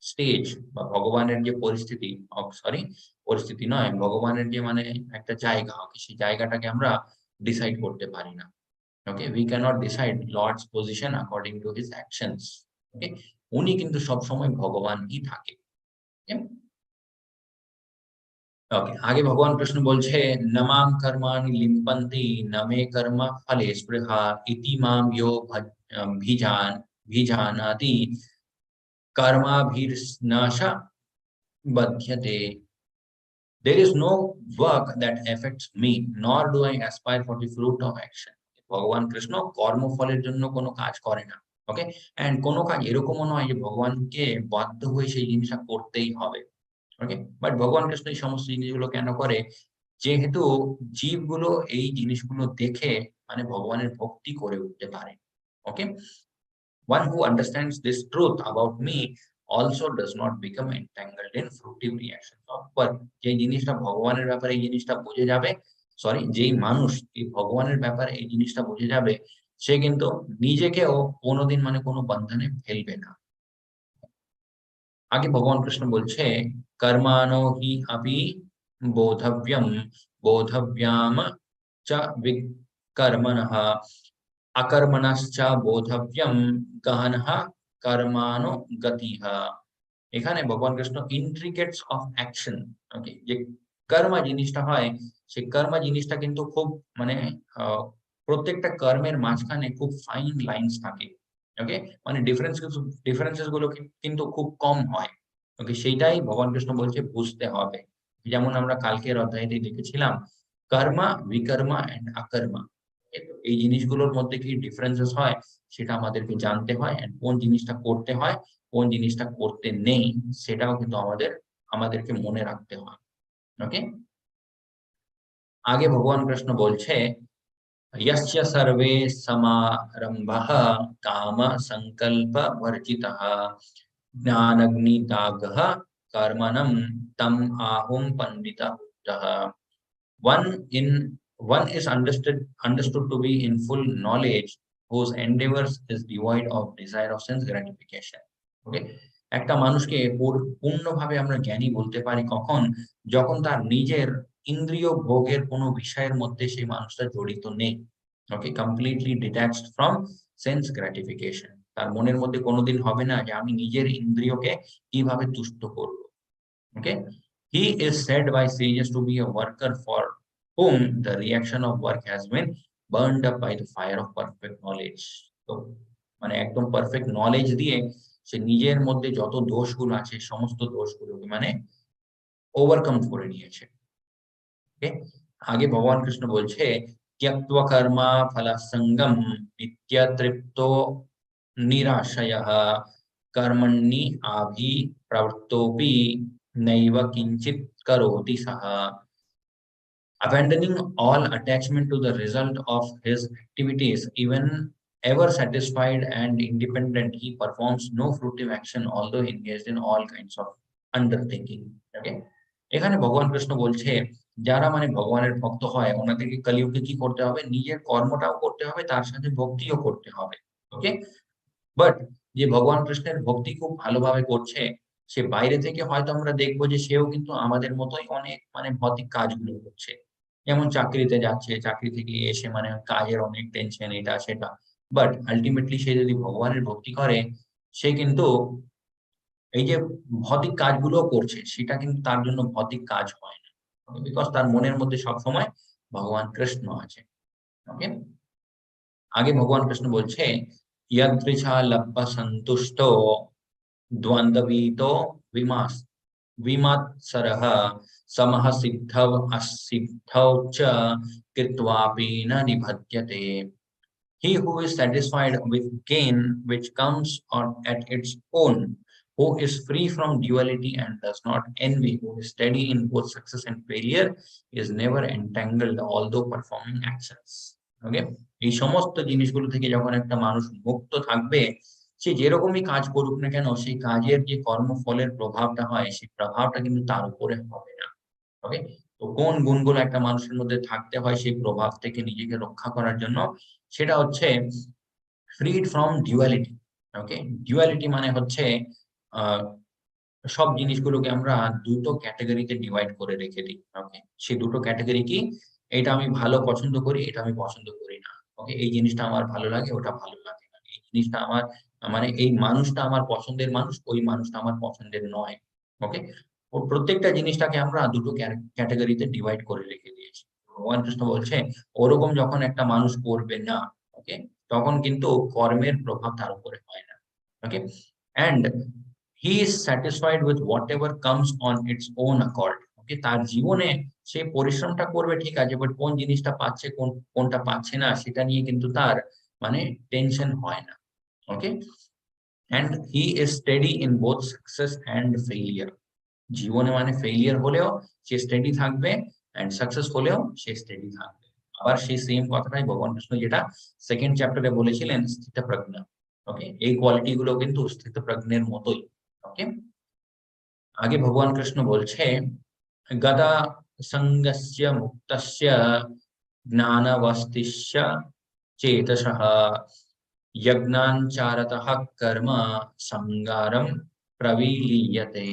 স্টেজ বা ভগবানের যে পরিস্থিতি, সরি, পরিস্থিতি নয়, ভগবানের যে মানে একটা জায়গা, ওকে, সেই জায়গাটাকে আমরা ডিসাইড করতে পারি না। ওকে, we cannot decide Lord's position according to his actions. ওকে, উনি কিন্তু সবসময় ভগবানই থাকে। ওকে, ওকে, আগে ভগবান কৃষ্ণ বলছে, নমাম কর্মাণি লিম্পন্তি নমে কর্ম ফলে স্পৃহা ইতি মাম ইয়ো ভিজান ভিজানাতি কর্মাভির্নাশা বধ্যতে। There is no work that affects me, nor do I aspire for the fruit of action. ভগবান কৃষ্ণ কর্মফলের জন্য কোনো কাজ করে না। ওকে, এন্ড কোনো কাজ এরকমও নয় যে ভগবানকে বাধ্য হয়ে সেই জিনিসটা করতেই হবে। ওকে, বাট ভগবান কৃষ্ণ এই সমস্ত জিনিসগুলো কেন করে? যেহেতু জীবগুলো এই জিনিসগুলো দেখে মানে ভগবানের ভক্তি করে উঠতে পারে। ওকে, one who understands this truth about me also does not become entangled in fruitive reactions of birth. যে জিনিসটা ভগবানের ব্যাপারে এই জিনিসটা বুঝে যাবে, সরি, যেই মানুষ এই ভগবানের ব্যাপারে এই জিনিসটা বুঝে যাবে, সে কিন্তু নিজেকেও কোনোদিন মানে কোনো বন্ধনে ফেলবে না। আগে ভগবান কৃষ্ণ বলছে, কর্মাণো হি আপি বোধব্যম বোধব্যাম চ বিকর্মণঃ আকর্মণশ্চ বোধব্যম গহনঃ কর্মাণো গতিঃ। এখানে ভগবান কৃষ্ণ ইন্ট্রিকেটস অফ অ্যাকশন, ওকে, যে কর্মা জিনিসটা হয়, সেই কর্মা জিনিসটা কিন্তু খুব মানে প্রত্যেকটা কর্মের মাঝখানে খুব ফাইন লাইনস থাকে। ওকে, মানে ডিফারেন্সেস গুলো কিন্তু খুব কম হয়। ওকে, সেইটাই ভগবান কৃষ্ণ বলছে বুঝতে হবে। যেমন আমরা কালকের অধ্যায়তে দেখেছিলাম, কর্মা, বিকর্মা এন্ড আকর্মা। এই জিনিসগুলোর মধ্যে কি ডিফারেন্সেস হয় সেটা আমাদেরকে জানতে হয়, এন্ড কোন জিনিসটা করতে হয়, কোন জিনিসটা করতে নেই, সেটাও কিন্তু আমাদেরকে মনে রাখতে হয়। ওকে, আগে ভগবান কৃষ্ণ বলছে, यस्य सर्वे समारंभः काम संकल्प वर्जितः ज्ञानग्निदागः कर्मणं तम आहुं पंडितः। One in one is understood to be in full knowledge whose endeavors is devoid of desire of sense gratification. Okay, একটা মানুষকে পূর্ণভাবে আমরা জ্ঞানী বলতে পারি কখন? যখন তার নিজের ইন্দ্রিয় ভোগের কোনো বিষয়ের মধ্যে সেই মানুষটা জড়িত নেই। Okay, completely detached from sense gratification. তার মনের মধ্যে কোনোদিন হবে না যে আমি নিজের ইন্দ্রিয়কে কিভাবে তুষ্ট করব। Okay, he is said by sages to be a worker for whom the reaction of work has been burned up by the fire of perfect knowledge. তো মানে একদম পারফেক্ট নলেজ দিয়ে সে নিজের মধ্যে যত দোষগুলো আছে সমস্ত দোষগুলোকে মানে ওভারকাম করে নিয়েছে। ওকে, আগে ভগবান কৃষ্ণ বলছে, ত্যক্ত্বা কর্মা ফলসঙ্গম নিত্য তৃপ্তো নিরাশয়ঃ कर्मणि आभि प्रवृत्तोपि नैव किंचित करोति सः। Abandoning all attachment to the result of his activities, even ever satisfied and independent, he performs no fruitive action although engaged in all kinds of undertaking. Okay, এখানে ভগবান কৃষ্ণ বলছে যারা মানে ভগবানের ভক্ত হয় ওনাদেরকে কলিযুগে কি করতে হবে, নিজের কর্মটাও করতে হবে, তার সাথে ভক্তিও করতে হবে। ওকে, বাট যে ভগবান কৃষ্ণের ভক্তি খুব ভালোভাবে করছে, সে বাইরে থেকে হয়তো আমরা দেখবো যে সেও কিন্তু আমাদের মতোই অনেক মানে ভৌতিক কাজগুলো করছে। যেমন চাকরিতে যাচ্ছে, চাকরি থেকে এসে মানে কাজের অনেক টেনশন, এটা সেটা। বাট আল্টিমেটলি সে যদি ভগবানের ভক্তি করে, সে কিন্তু এই যে ভৌতিক কাজগুলো করছে সেটা কিন্তু তার জন্য ভৌতিক কাজ হয় না, বিকজ তার মনের মধ্যে সবসময় ভগবান কৃষ্ণ আছে। ওকে, আগে ভগবান কৃষ্ণ বলছে यदृच्छा लब्ध संतुष्टो द्वंद्ववीतो विमास विमत्सरः समः सिद्धौ असिद्धौ च कृत्वापि न निबध्यते। He who is satisfied with gain which comes on at its own, who is free from duality and does not envy, who is steady in both success and failure, is never entangled although performing actions. Okay, এই সমস্ত জিনিসগুলো থেকে যখন একটা মানুষ মুক্ত থাকবে, সে যেরকমই কাজ করুক না কেন, সেই কাজের যে কর্মফলের প্রভাবটা হয়, সেই প্রভাবটা কিন্তু তার উপরে হবে না। ওকে, তো কোন গুণগুলো একটা মানুষের মধ্যে থাকতে হয় সেই প্রভাব থেকে নিজেকে রক্ষা করার জন্য, সেটা হচ্ছে ফ্রিড ফ্রম ডুয়ালিটি। ওকে, ডুয়ালিটি মানে হচ্ছে সব জিনিসগুলোকে আমরা দুটো ক্যাটাগরিতে ডিভাইড করে রেখে দিই। ওকে, সেই দুটো ক্যাটাগরি কি, এটা আমি ভালো পছন্দ করি, এটা আমি পছন্দ করি না। ওকে, এই জিনিসটা আমার ভালো লাগে, ওটা ভালো লাগে না। এই জিনিসটা আমার মানে এই মানুষটা আমার পছন্দের মানুষ, ওই মানুষটা আমার পছন্দের নয়। ওকে, ও প্রত্যেকটা জিনিসটাকে আমরা দুটো ক্যাটাগরিতে ডিভাইড করে রেখে দিয়েছি। ভগবান কৃষ্ণ বলছে ওরকম যখন একটা মানুষ করবে না, ওকে, তখন কিন্তু কর্মের প্রভাব তার উপরে হয় না। ওকে, and he is satisfied with whatever comes on its own accord. ওকে, তার জীবনে সে পরিশ্রমটা করবে ঠিক আছে, বাট কোন জিনিসটা পাচ্ছে কোনটা পাচ্ছে না সেটা নিয়ে কিন্তু তার মানে টেনশন হয় না। ওকে, and he is steady in both success and failure. জীবনে মানে ফেইলিয়ার হলেও সে স্টেডি থাকবে, এন্ড সাকসেস হলেও সে স্টেডি থাকবে। আবার সেই সেম কথাটাই ভগবান কৃষ্ণ যেটা সেকেন্ড চ্যাপ্টারে বলেছিলেন, স্থিতপ্রজ্ঞ। ওকে, এই কোয়ালিটি গুলো কিন্তু স্থিতপ্রজ্ঞের মতোই। ওকে, আগে ভগবান কৃষ্ণ বলছে গদা সঙ্গস্য মুক্তস্য জ্ঞানবস্তিস্য চেতসঃ यज्ञाञ्चारतः कर्म संगारं प्रविलीयते।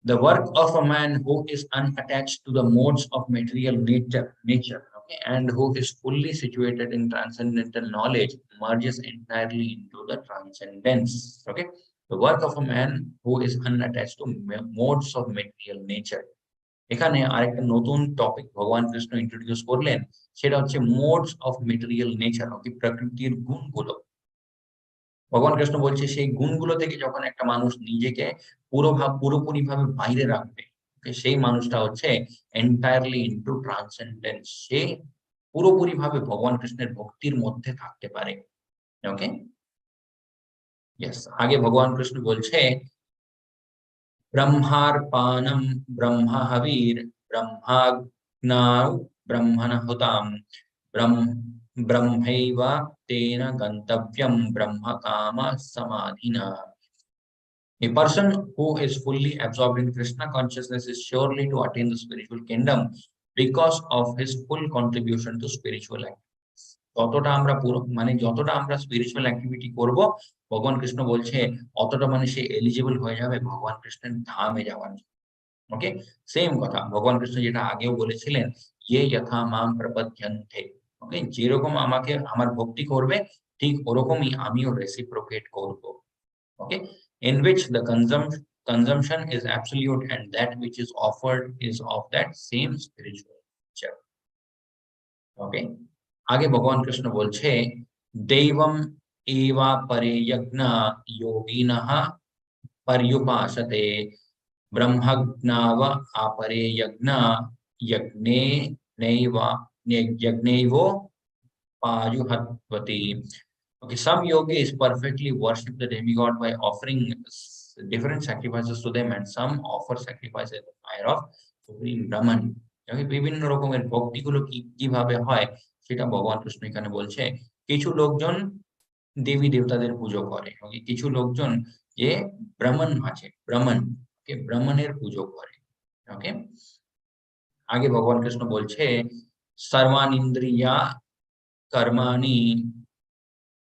The work of a man who is unattached to the modes of material nature, okay, and who is fully situated in transcendental knowledge merges entirely into the transcendence. Okay, the work of a man who is unattached to modes of material nature. এখানে আরেকটা নতুন topic ভগবান Krishna introduce করলেন, সেটা হচ্ছে modes of material nature, ওকে, প্রকৃতির গুণগুলো। ভগবান কৃষ্ণ বলছে সেই গুণগুলো থেকে যখন একটা মানুষ নিজেকে পুরোপুরি ভাবে বাইরে রাখবে, সেই মানুষটা হচ্ছে এন্টায়ারলি ইনটু ট্রান্সেন্ডেন্স, সে পুরোপুরি ভাবে ভগবান কৃষ্ণের ভক্তির মধ্যে থাকতে পারে। ওকে, ইয়েস, আগে ভগবান কৃষ্ণ বলছে ব্রহ্মার্পণম ব্রহ্মহবির ব্রহ্মাগ্নৌ ব্রহ্মণহুতাম ब्रह्मैव तेन गन्तव्यं ब्रह्म काम समाधिना। A person who is fully absorbed in Krishna consciousness is surely to attain the spiritual kingdom because of his full contribution to spiritual activities. যতটা আমরা যতটা আমরা স্পিরিচুয়াল অ্যাক্টিভিটি করব, ভগবান কৃষ্ণ বলছে অতটা মানে সে এলিজিবল হয়ে যাবে ভগবান কৃষ্ণের ধামে যাওয়ার জন্য। ওকে, সেম কথা ভগবান কৃষ্ণ যেটা আগেও বলেছিলেন, ইয়ে যথা মাম প্রপদ্যন্তে। ওকে, যেরকম আমাকে আমার ভক্তি করবে ঠিক ওরকমই আমিও রেসিপ্রোকেট করব। ওকে, in which the consumption is absolute and that which is offered is of that same spiritual nature. ওকে, আগে ভগবান কৃষ্ণ বলছে দৈবম এবা পরে যজ্ঞ যোগিনঃ पर्युपासते ब्रह्मज्ञाव आपरे यज्ञ यज्ञे नैव यज्ञैवो पायुहत्वति। Okay, some yogis perfectly worship the demigod by offering different sacrifices to them, and some offer sacrifices in the fire of supreme Brahman. Okay, বিভিন্ন রকমের ভক্তিগুলো কিভাবে হয় সেটা ভগবান কৃষ্ণ এখানে বলছে, কিছু লোকজন দেবী দেবতাদের পুজো করে, ওকে, কিছু লোকজন যে ব্রাহ্মণ আছে, ব্রাহ্মণ, ওকে, ব্রাহ্মণের পুজো করে, ওকে। আগে ভগবান কৃষ্ণ বলছে সর্বান ইন্দ্রিয়া কর্মাণি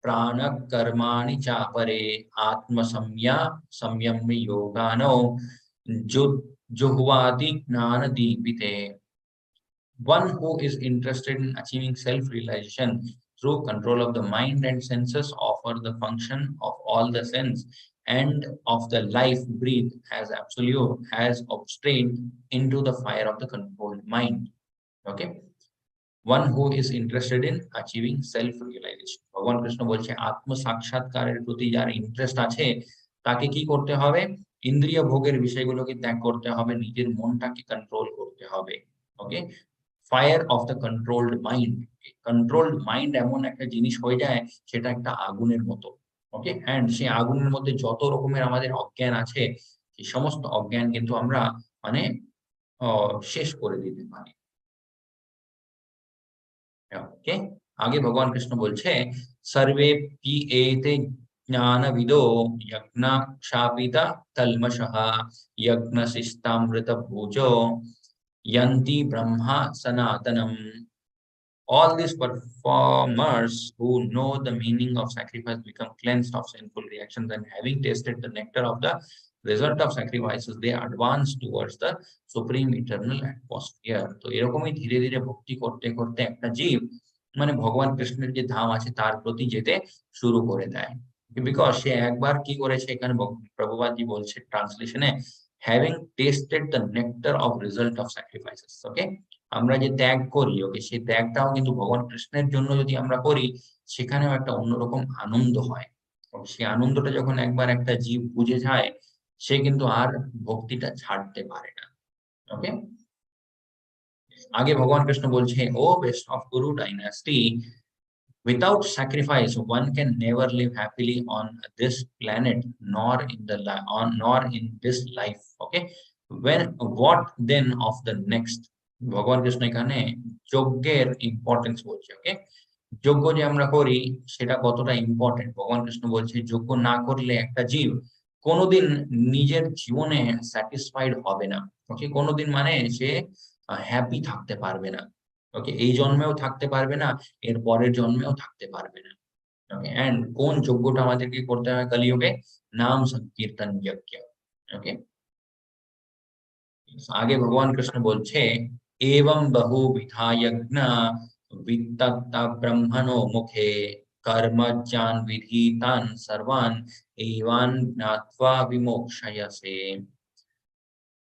प्राण कर्माणि चापरे आत्म संयम संयम योगानो जो जुह्वाति ज्ञान दीपिते। One who is interested in achieving self-realization through control of the mind and senses offer the function of all the sense and of the life breathe as absolute has obtained into the fire of the controlled mind. Okay. One who is interested in achieving self realization. ভগবান কৃষ্ণ বলছে আত্ম সাক্ষাৎকারের প্রতি যার interest আছে তাকে কি করতে হবে? ইন্দ্রিয় ভোগের বিষয়গুলোকে ত্যাগ করতে হবে, নিজের মনটাকে কন্ট্রোল করতে হবে। Okay, fire of the controlled mind. Controlled mind এমন একটা জিনিস হয়ে যায় সেটা একটা আগুনের মতো। ওকে, এন্ড সেই আগুনের মধ্যে যত রকমের আমাদের অজ্ঞান আছে সেই সমস্ত অজ্ঞান কিন্তু আমরা মানে শেষ করে দিতে পারি। ओके, आगे भगवान कृष्ण बोलছে सर्वेऽपि एते ज्ञानविदो यज्ञक्षापिता कल्मषः यज्ञशिष्टामृतभुजो यन्ति Brahma सनातनम्। All these performers who know the meaning of sacrifice become cleansed of sinful reactions, and having tasted the nectar of the result of sacrifices, they advance towards the supreme eternal atmosphere. তো এরকমই ধীরে ধীরে ভক্তি করতে করতে একটা জীব মানে ভগবান কৃষ্ণের যে ধাম আছে তার প্রতি যেতে শুরু করে দেয়। বিকজ সে একবার কি করেছে, এখানে প্রভুপাদজি বলছে ট্রান্সলেশনে, having tasted the nectar of result of sacrifices. Okay, আমরা যে ত্যাগ করি, ওকে, সেই ত্যাগটাও কিন্তু ভগবান কৃষ্ণের জন্য যদি আমরা করি সেখানেও একটা অন্যরকম আনন্দ হয়। সেই আনন্দটা যখন একবার একটা জীব বুঝে যায় সে কিন্তু আর ভক্তিটা ছাড়তে পারে না। ওকে, আগে ভগবান কৃষ্ণ বলছে ও best of Guru dynasty, without sacrifice one can never live happily on this planet nor in this life. Okay, when what then of the next? ভগবান কৃষ্ণ এখানে যজ্ঞের ইম্পর্টেন্স বলছে। ওকে, যজ্ঞ যে আমরা করি সেটা কতটা ইম্পর্টেন্ট ভগবান কৃষ্ণ বলছে যজ্ঞ না করলে একটা জীব কোনোদিন নিজের জীবনে স্যাটিসফাইড হবে না। ওকে, কোনোদিন মানে সে হ্যাপি থাকতে পারবে না। ওকে, এই জন্মেও থাকতে পারবে না, এর পরের জন্মেও থাকতে পারবে না। ওকে, এন্ড কোন যজ্ঞটা আমাদেরকে করতে হয় কলিযুগে? নাম সংকীর্তন যজ্ঞ। ওকে, आगे भगवान कृष्ण बोलছে एवं बहुविधा यज्ञ वित्तत्त ब्रह्मणो मुखे कर्मज्ञान विधितान् सर्वान् एवान् ज्ञात्वा विमोक्षयसे।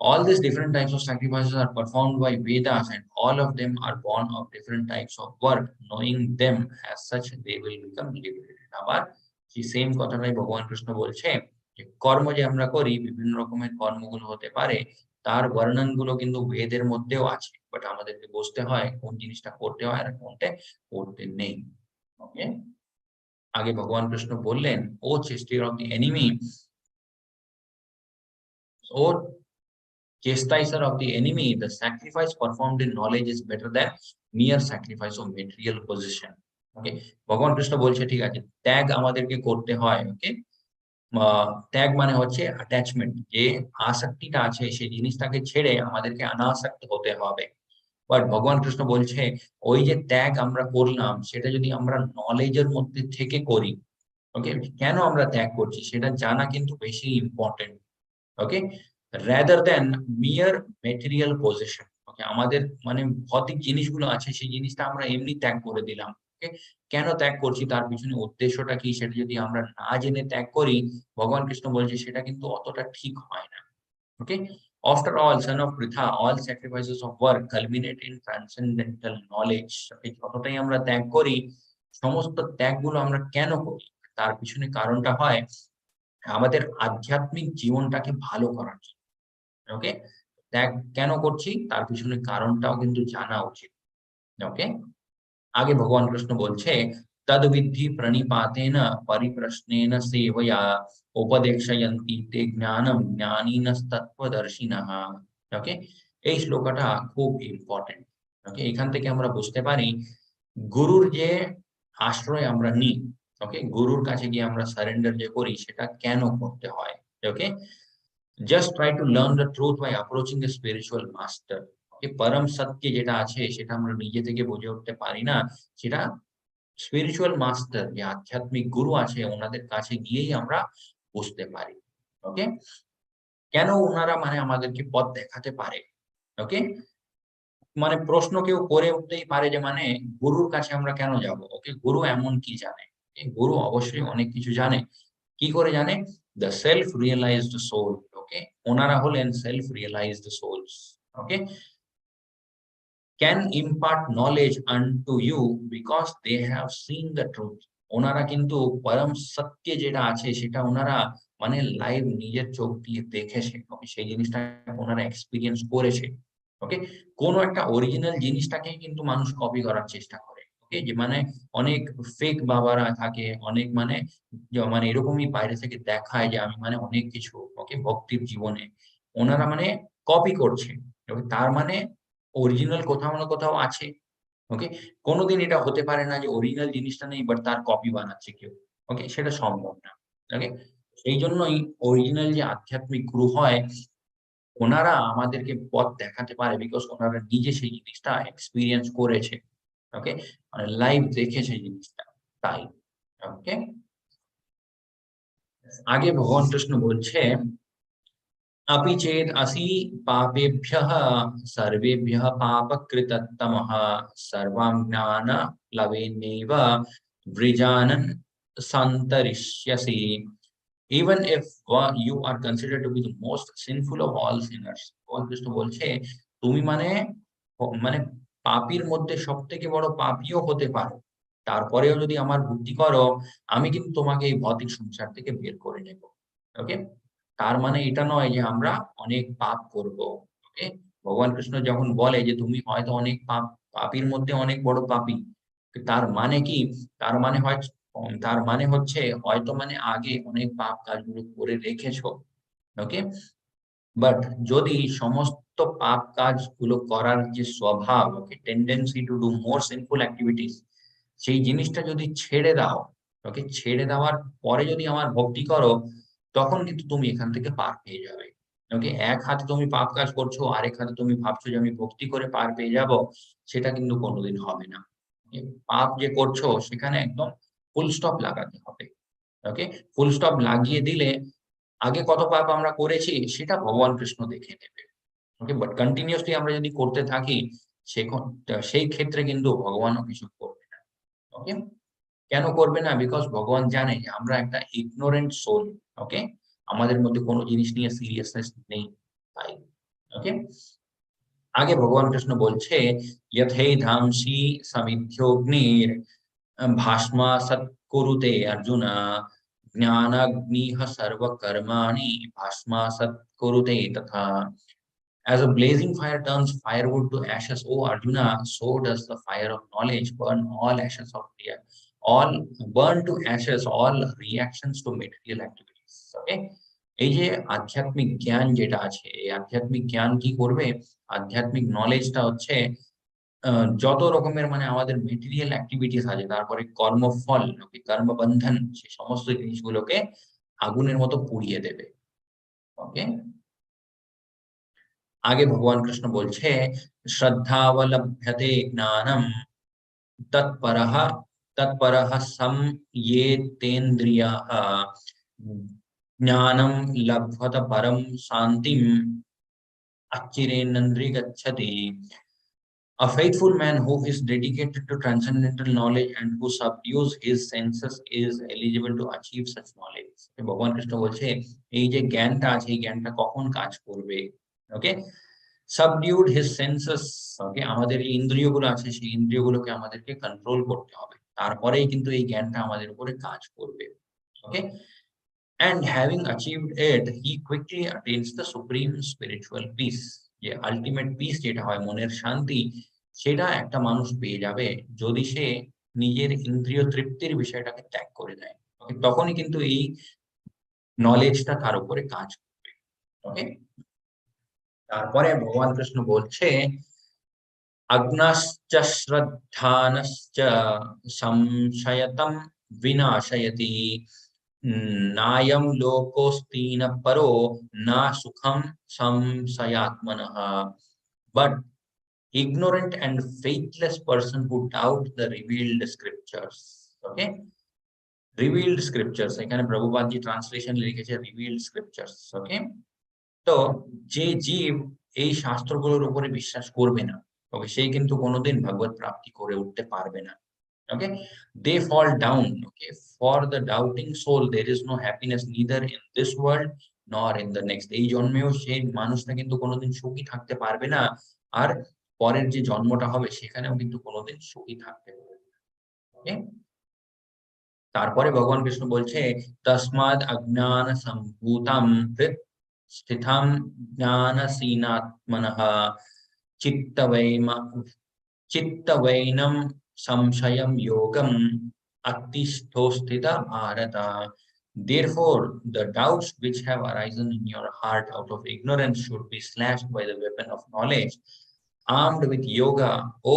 All these different types of sacrifices are performed by Vedas, and all of them are born of different types of work. Knowing them as such, they will become liberated. আবার সেই সেম কথাটাই ভগবান কৃষ্ণ বলছে যে কর্ম যে আমরা করি বিভিন্ন রকমের কর্মগুলো হতে পারে, তার বর্ণনগুলো কিন্তু বেদের মধ্যেও আছে, বাট আমাদেরকে বুঝতে হয় কোন জিনিসটা করতে হয় আর কোনটা করতে নেই। ওকে, আগে ভগবান কৃষ্ণ বললেন O chastiser of the enemy, O chastiser of the enemy, the sacrifice performed in knowledge is better than mere sacrifice of material possession. ওকে, ভগবান কৃষ্ণ বলছে ঠিক আছে ত্যাগ আমাদেরকে করতে হয়। ওকে, ত্যাগ মানে হচ্ছে অ্যাটাচমেন্ট, যে আসক্তিটা আছে সেই জিনিসটাকে ছেড়ে আমাদেরকে অনাসক্ত হতে হবে। বাট ভগবান কৃষ্ণ বলছে ওই যে ত্যাগ আমরা করলাম সেটা যদি আমরা নলেজের মধ্যে থেকে করি, ওকে, কেন আমরা ত্যাগ করছি সেটা জানা কিন্তু বেশি ইম্পর্টেন্ট। ওকে, rather than mere material possession. ওকে, আমাদের মানে ভৌতিক জিনিসগুলো আছে সেই জিনিসটা আমরা এমনি ত্যাগ করে দিলাম। ওকে, কেন ত্যাগ করছি তার পিছনে উদ্দেশ্যটা কি সেটা যদি আমরা না জেনে ত্যাগ করি, ভগবান কৃষ্ণ বলছে সেটা কিন্তু অতটা ঠিক হয় না। ওকে, after all son of pritha all sacrifices of work culminate in transcendental knowledge. ওকে, যতটাই আমরা ত্যাগ করি সমস্ত ত্যাগগুলো আমরা কেন করি তার পিছনে কারণটা হয় আমাদের আধ্যাত্মিক জীবনটাকে ভালো করার জন্য। ওকে, ত্যাগ কেন করছি তার পিছনে কারণটাও কিন্তু জানা উচিত। ওকে, আগে ভগবান কৃষ্ণ বলছে তদ্বিদ্ধি প্রণিপাতেন পরিপ্রশ্নেন সেবয়া উপদেক্ষয়ন্তি তে জ্ঞানম জ্ঞানীনস্তত্ত্বদর্শিনঃ। ওকে, এই শ্লোকটা খুব ইম্পর্টেন্ট। ওকে, এখান থেকে আমরা বুঝতে পারি গুরুর যে আশ্রয় আমরা নিই, ওকে, গুরুর কাছে গিয়ে আমরা সারেন্ডার যে করি সেটা কেন করতে হয়, okay, just try to learn the truth by approaching the spiritual master. Okay, পরম সত্য যেটা আছে সেটা আমরা নিজে থেকে বুঝে উঠতে পারি না, সেটা স্পিরিচুয়াল মাস্টার যে আধ্যাত্মিক গুরু আছে ওনাদের কাছে গিয়েই আমরা বুঝতে পারি। ওকে, কেন ওনারা মানে আমাদেরকে পথ দেখাতে পারে, ওকে, মানে প্রশ্ন কেউ করে উঠতেই পারে যে মানে গুরুর কাছে আমরা কেন যাব, ওকে, গুরু এমন কি জানে? গুরু অবশ্যই অনেক কিছু জানে। কি করে জানে? The self realized soul, okay, ওনারা হলেন self realized souls, okay, can impart knowledge unto you because they have seen the truth. ওনারা কিন্তু পরম সত্য যেটা আছে সেটা ওনারা মানে লাইভ নিজের চোখ দিয়ে দেখেছে, ওকে, সেই জিনিসটা ওনারা এক্সপেরিয়েন্স করেছে। ওকে, কোন একটা অরিজিনাল জিনিসটাকেই কিন্তু মানুষ কপি করার চেষ্টা করে, ওকে, যে মানে অনেক ফেক বাবারা থাকে, অনেক মানে মানে এরকমই বাইরে থেকে দেখায় যে আমি মানে অনেক কিছু, ওকে, ভক্তির জীবনে ওনারা মানে কপি করছে, এবং তার মানে অরিজিনাল কোথাও না কোথাও আছে। ওকে? কোনদিন এটা হতে পারে না যে অরিজিনাল জিনিসটা নেই বাট তার কপি বানাচ্ছে কেউ। ওকে? সেটা সম্ভব না। ওকে? সেইজন্যই অরিজিনাল যে আধ্যাত্মিক গুরু হয়, ওনারা আমাদেরকে পথ দেখাতে পারে বিকজ ওনারা নিজে সেই জিনিসটা এক্সপেরিয়েন্স করেছে। ওকে? মানে লাইভ দেখেছে জিনিসটা। তাই। ওকে? আগে ভগবান কৃষ্ণ বলছে अपि चेत् असि पापेभ्यः सर्वेभ्यः पापकृततमः सर्वां ज्ञानलवेनैव वृजानन् सन्तरिष्यसि। Even if you are considered to be the most sinful of all sinners, ভগবান কৃষ্ণ বলছে তুমি মানে মানে পাপীর মধ্যে সবথেকে বড় পাপীও হতে পারো। তারপরেও যদি আমার ভক্তি করো, আমি কিন্তু তোমাকে এই ভৌতিক সংসার থেকে বের করে নেব। ওকে? তার মানে এটা নয় যে আমরা অনেক পাপ করব। ওকে? ভগবান কৃষ্ণ যখন বলে যে তুমি হয়তো অনেক পাপীর মধ্যে অনেক বড় পাপী। তার মানে কি? তার মানে তার মানে হচ্ছে হয়তো মানে আগে অনেক পাপ কাজগুলো করে রেখেছো। ওকে? বাট যদি সমস্ত পাপ কাজগুলো করার যে স্বভাব, okay, tendency to do more sinful activities, সেই জিনিসটা যদি ছেড়ে দাও, ওকে, ছেড়ে দেওয়ার পরে যদি আমার ভক্তি করো, তখন কিন্তু তুমি এখান থেকে পার পেয়ে যাবে। ওকে? এক হাতে তুমি পাপ কাজ করছো, আরেক হাতে তুমি ভাবছো যে আমি ভক্তি করে পার পেয়ে যাব, সেটা কিন্তু কোনোদিন হবে না। ওকে? পাপ যে করছো সেখানে একদম ফুল স্টপ লাগাতে হবে। ওকে? ফুল স্টপ লাগিয়ে দিলে আগে কত পাপ আমরা করেছি সেটা ভগবান কৃষ্ণ দেখে নেবে। ওকে? বাট কন্টিনিউয়াসলি আমরা যদি করতে থাকি সেই ক্ষেত্রে কিন্তু ভগবানও কিছু করবে না। ওকে? কেন করবে না? বিকজ ভগবান জানে যে আমরা একটা ইগনোরেন্ট সোল। ওকে? আমাদের মধ্যে কোন জিনিস নিয়ে সিরিয়াসনেস নেই। তাই। ওকে? আগে ভগবান কৃষ্ণ বলছে, "যথৈধাংসি সমিধ্যোগ্নির भास्मासत् कुरुते अर्जुन ज्ञानाग्निः सर्वकर्माणि भास्मासत् कुरुते तथा." As a blazing fire turns firewood to ashes, O Arjuna, so does the fire of knowledge burn to ashes all reactions to material activities. Okay? এই যে আধ্যাত্মিক জ্ঞান যেটা আছে, এই আধ্যাত্মিক জ্ঞান কি করবে? আধ্যাত্মিক নলেজটা হচ্ছে যত রকমের মানে আমাদের মেটেরিয়াল অ্যাক্টিভিটিস আছে, তারপরে কর্মফল, ওকে, কর্মবন্ধন, সে সমস্ত জিনিসগুলোকে আগুনের মতো পুড়িয়ে দেবে। ওকে? আগে ভগবান কৃষ্ণ বলছে, শ্রদ্ধাবলভ্যতে জ্ঞানম তৎপরঃ তৎপরঃ সংযেতেন্দ্রিয়াঃ জ্ঞানম লভ্যত পরম শান্তিম অচিরেন্দ্রিয়গচ্ছতি। A faithful man who is dedicated to transcendental knowledge and who subdues his senses is eligible to achieve such knowledge. ভগবান কৃষ্ণ বলছে এই যে জ্ঞানটা আছে এই জ্ঞানটা কখন কাজ করবে? ওকে? Subdued his senses, ওকে, আমাদের যে ইন্দ্রিয়গুলো আছে সেই ইন্দ্রিয়গুলোকে আমাদেরকে কন্ট্রোল করতে হবে। তারপরেই কিন্তু এই জ্ঞানটা আমাদের উপরে কাজ করবে। ওকে? And having achieved it, he quickly attains the supreme spiritual peace. যে আল্টিমেট পিস যেটা হয় মনের শান্তি, সেটা একটা মানুষ পেয়ে যাবে যদি সে নিজের ইন্দ্রিয় তৃপ্তির বিষয়টাকে ত্যাগ করে দেয়। ওকে? তখনই কিন্তু এই নলেজটা তার উপরে কাজ করবে। ওকে? তারপরে ভগবান কৃষ্ণ বলছে अग्नश्च श्रद्धानश्च संशयतं विनाशयति नायं लोकोऽस्ति न परो न सुखं संशयात्मनः. But ignorant and faithless person who doubt the revealed scriptures. Okay, revealed scriptures, এখানে প্রভুপাদজি ট্রান্সলেশন লিখেছে revealed scriptures. Okay, তো যে জীব এই শাস্ত্রগুলোর উপরে বিশ্বাস করবে না, ওকে, সেই কিন্তু কোনোদিন ভগবত প্রাপ্তি করে উঠতে পারবে না. Okay, they fall down. Okay, for the doubting soul there is no happiness neither in this world nor in the next. এই জন্মেও সেই মানুষটা কিন্তু কোনোদিন সুখী থাকতে পারবে না, আর পরের যে জন্মটা হবে সেখানেও কিন্তু কোনোদিন সুখী থাকতে পারবে না. ওকে, তারপরে ভগবান কৃষ্ণ বলছে তস্মাদ অজ্ঞান সম্ভূতম হৃৎ স্থিতম জ্ঞানসীনাত্মনঃ চিত্তবৈনম samshayam yogam attisthosthita bharata. Therefore, the doubts which have arisen in your heart out of ignorance should be slashed by the weapon of knowledge. Armed with yoga, O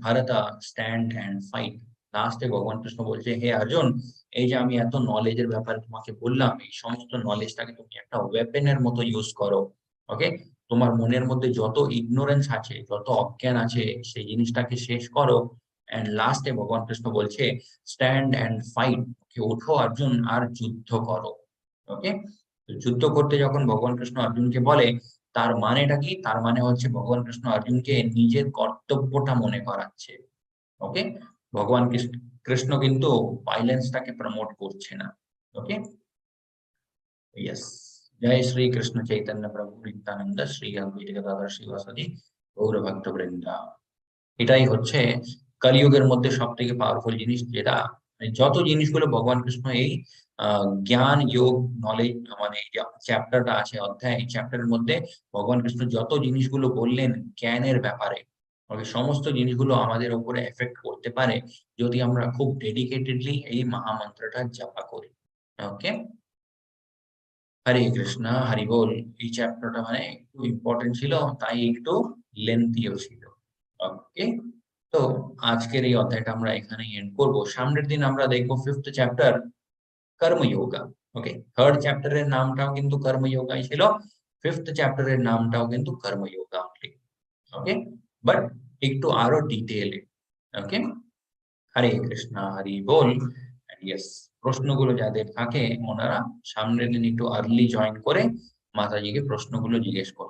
Bharata, stand and fight. লাস্টে ভগবান কৃষ্ণ বলছে, হে অর্জুন, এই যে আমি এত নলেজের ব্যাপারে তোমাকে বললাম, এই সমস্ত নলেজটাকে তুমি একটা ওয়েপেনের মতো ইউজ করো. ওকে, তোমার মনের মধ্যে যত ইগনোরেন্স আছে, যত অজ্ঞান আছে, সেই জিনিসটাকে শেষ করো. এন্ড লাস্টে ভগবান কৃষ্ণ বলছে স্ট্যান্ড এন্ড ফাইট. ওকে, ওঠো অর্জুন আর যুদ্ধ করো. ওকে, যুদ্ধ করতে যখন ভগবান কৃষ্ণ অর্জুনকে বলে, তার মানেটা কি? তার মানে হচ্ছে ভগবান কৃষ্ণ অর্জুনকে নিজের কর্তব্যটা মনে করাচ্ছে. ওকে, ভগবান কৃষ্ণ কিন্তু ভাইলেন্সটাকে প্রমোট করছে না. ওকে, ইয়েস, জয় শ্রী কৃষ্ণ চৈতন্য প্রভু নিত্যানন্দ শ্রী অদ্বৈত গদাধর শ্রীবাসাদি গৌর ভক্তবৃন্দ. এটাই হচ্ছে কলিযুগের মধ্যে সব থেকে পাওয়ারফুল জিনিস, যেটা যত জিনিসগুলো ভগবান কৃষ্ণ এই জ্ঞান যোগ নলেজ মানে চ্যাপ্টারটা আছে অধ্যায়, এই চ্যাপ্টারের মধ্যে ভগবান কৃষ্ণ যত জিনিসগুলো বললেন জ্ঞানের ব্যাপারে, সমস্ত জিনিসগুলো আমাদের উপরে এফেক্ট করতে পারে যদি আমরা খুব ডেডিকেটেডলি এই মহামন্ত্রটা জপা করি. ওকে, হরে কৃষ্ণ, হরি বল. এই চ্যাপ্টারটা মানে একটু ইম্পর্টেন্ট ছিল, তাই একটু লেন্থিও ছিল. ওকে, তো আজকের এই অধ্যায়টা আমরা এখানেই এন্ড করব. সামনের দিন আমরা দেখবো 5th চ্যাপ্টার কর্মযোগা. ওকে, 3rd চ্যাপ্টারের নামটাও কিন্তু কর্মযোগাই ছিল, 5th চ্যাপ্টারের নামটাও কিন্তু কর্মযোগা অনলি. ওকে, বাট একটু আরো ডিটেইলে. ওকে, হরে কৃষ্ণ, হরি বল. ইয়েস, প্রশ্নগুলো যাদের থাকে ওনারা সামনের দিন একটু আর্লি জয়েন করে মাতাজিকে প্রশ্নগুলো জিজ্ঞেস করুন.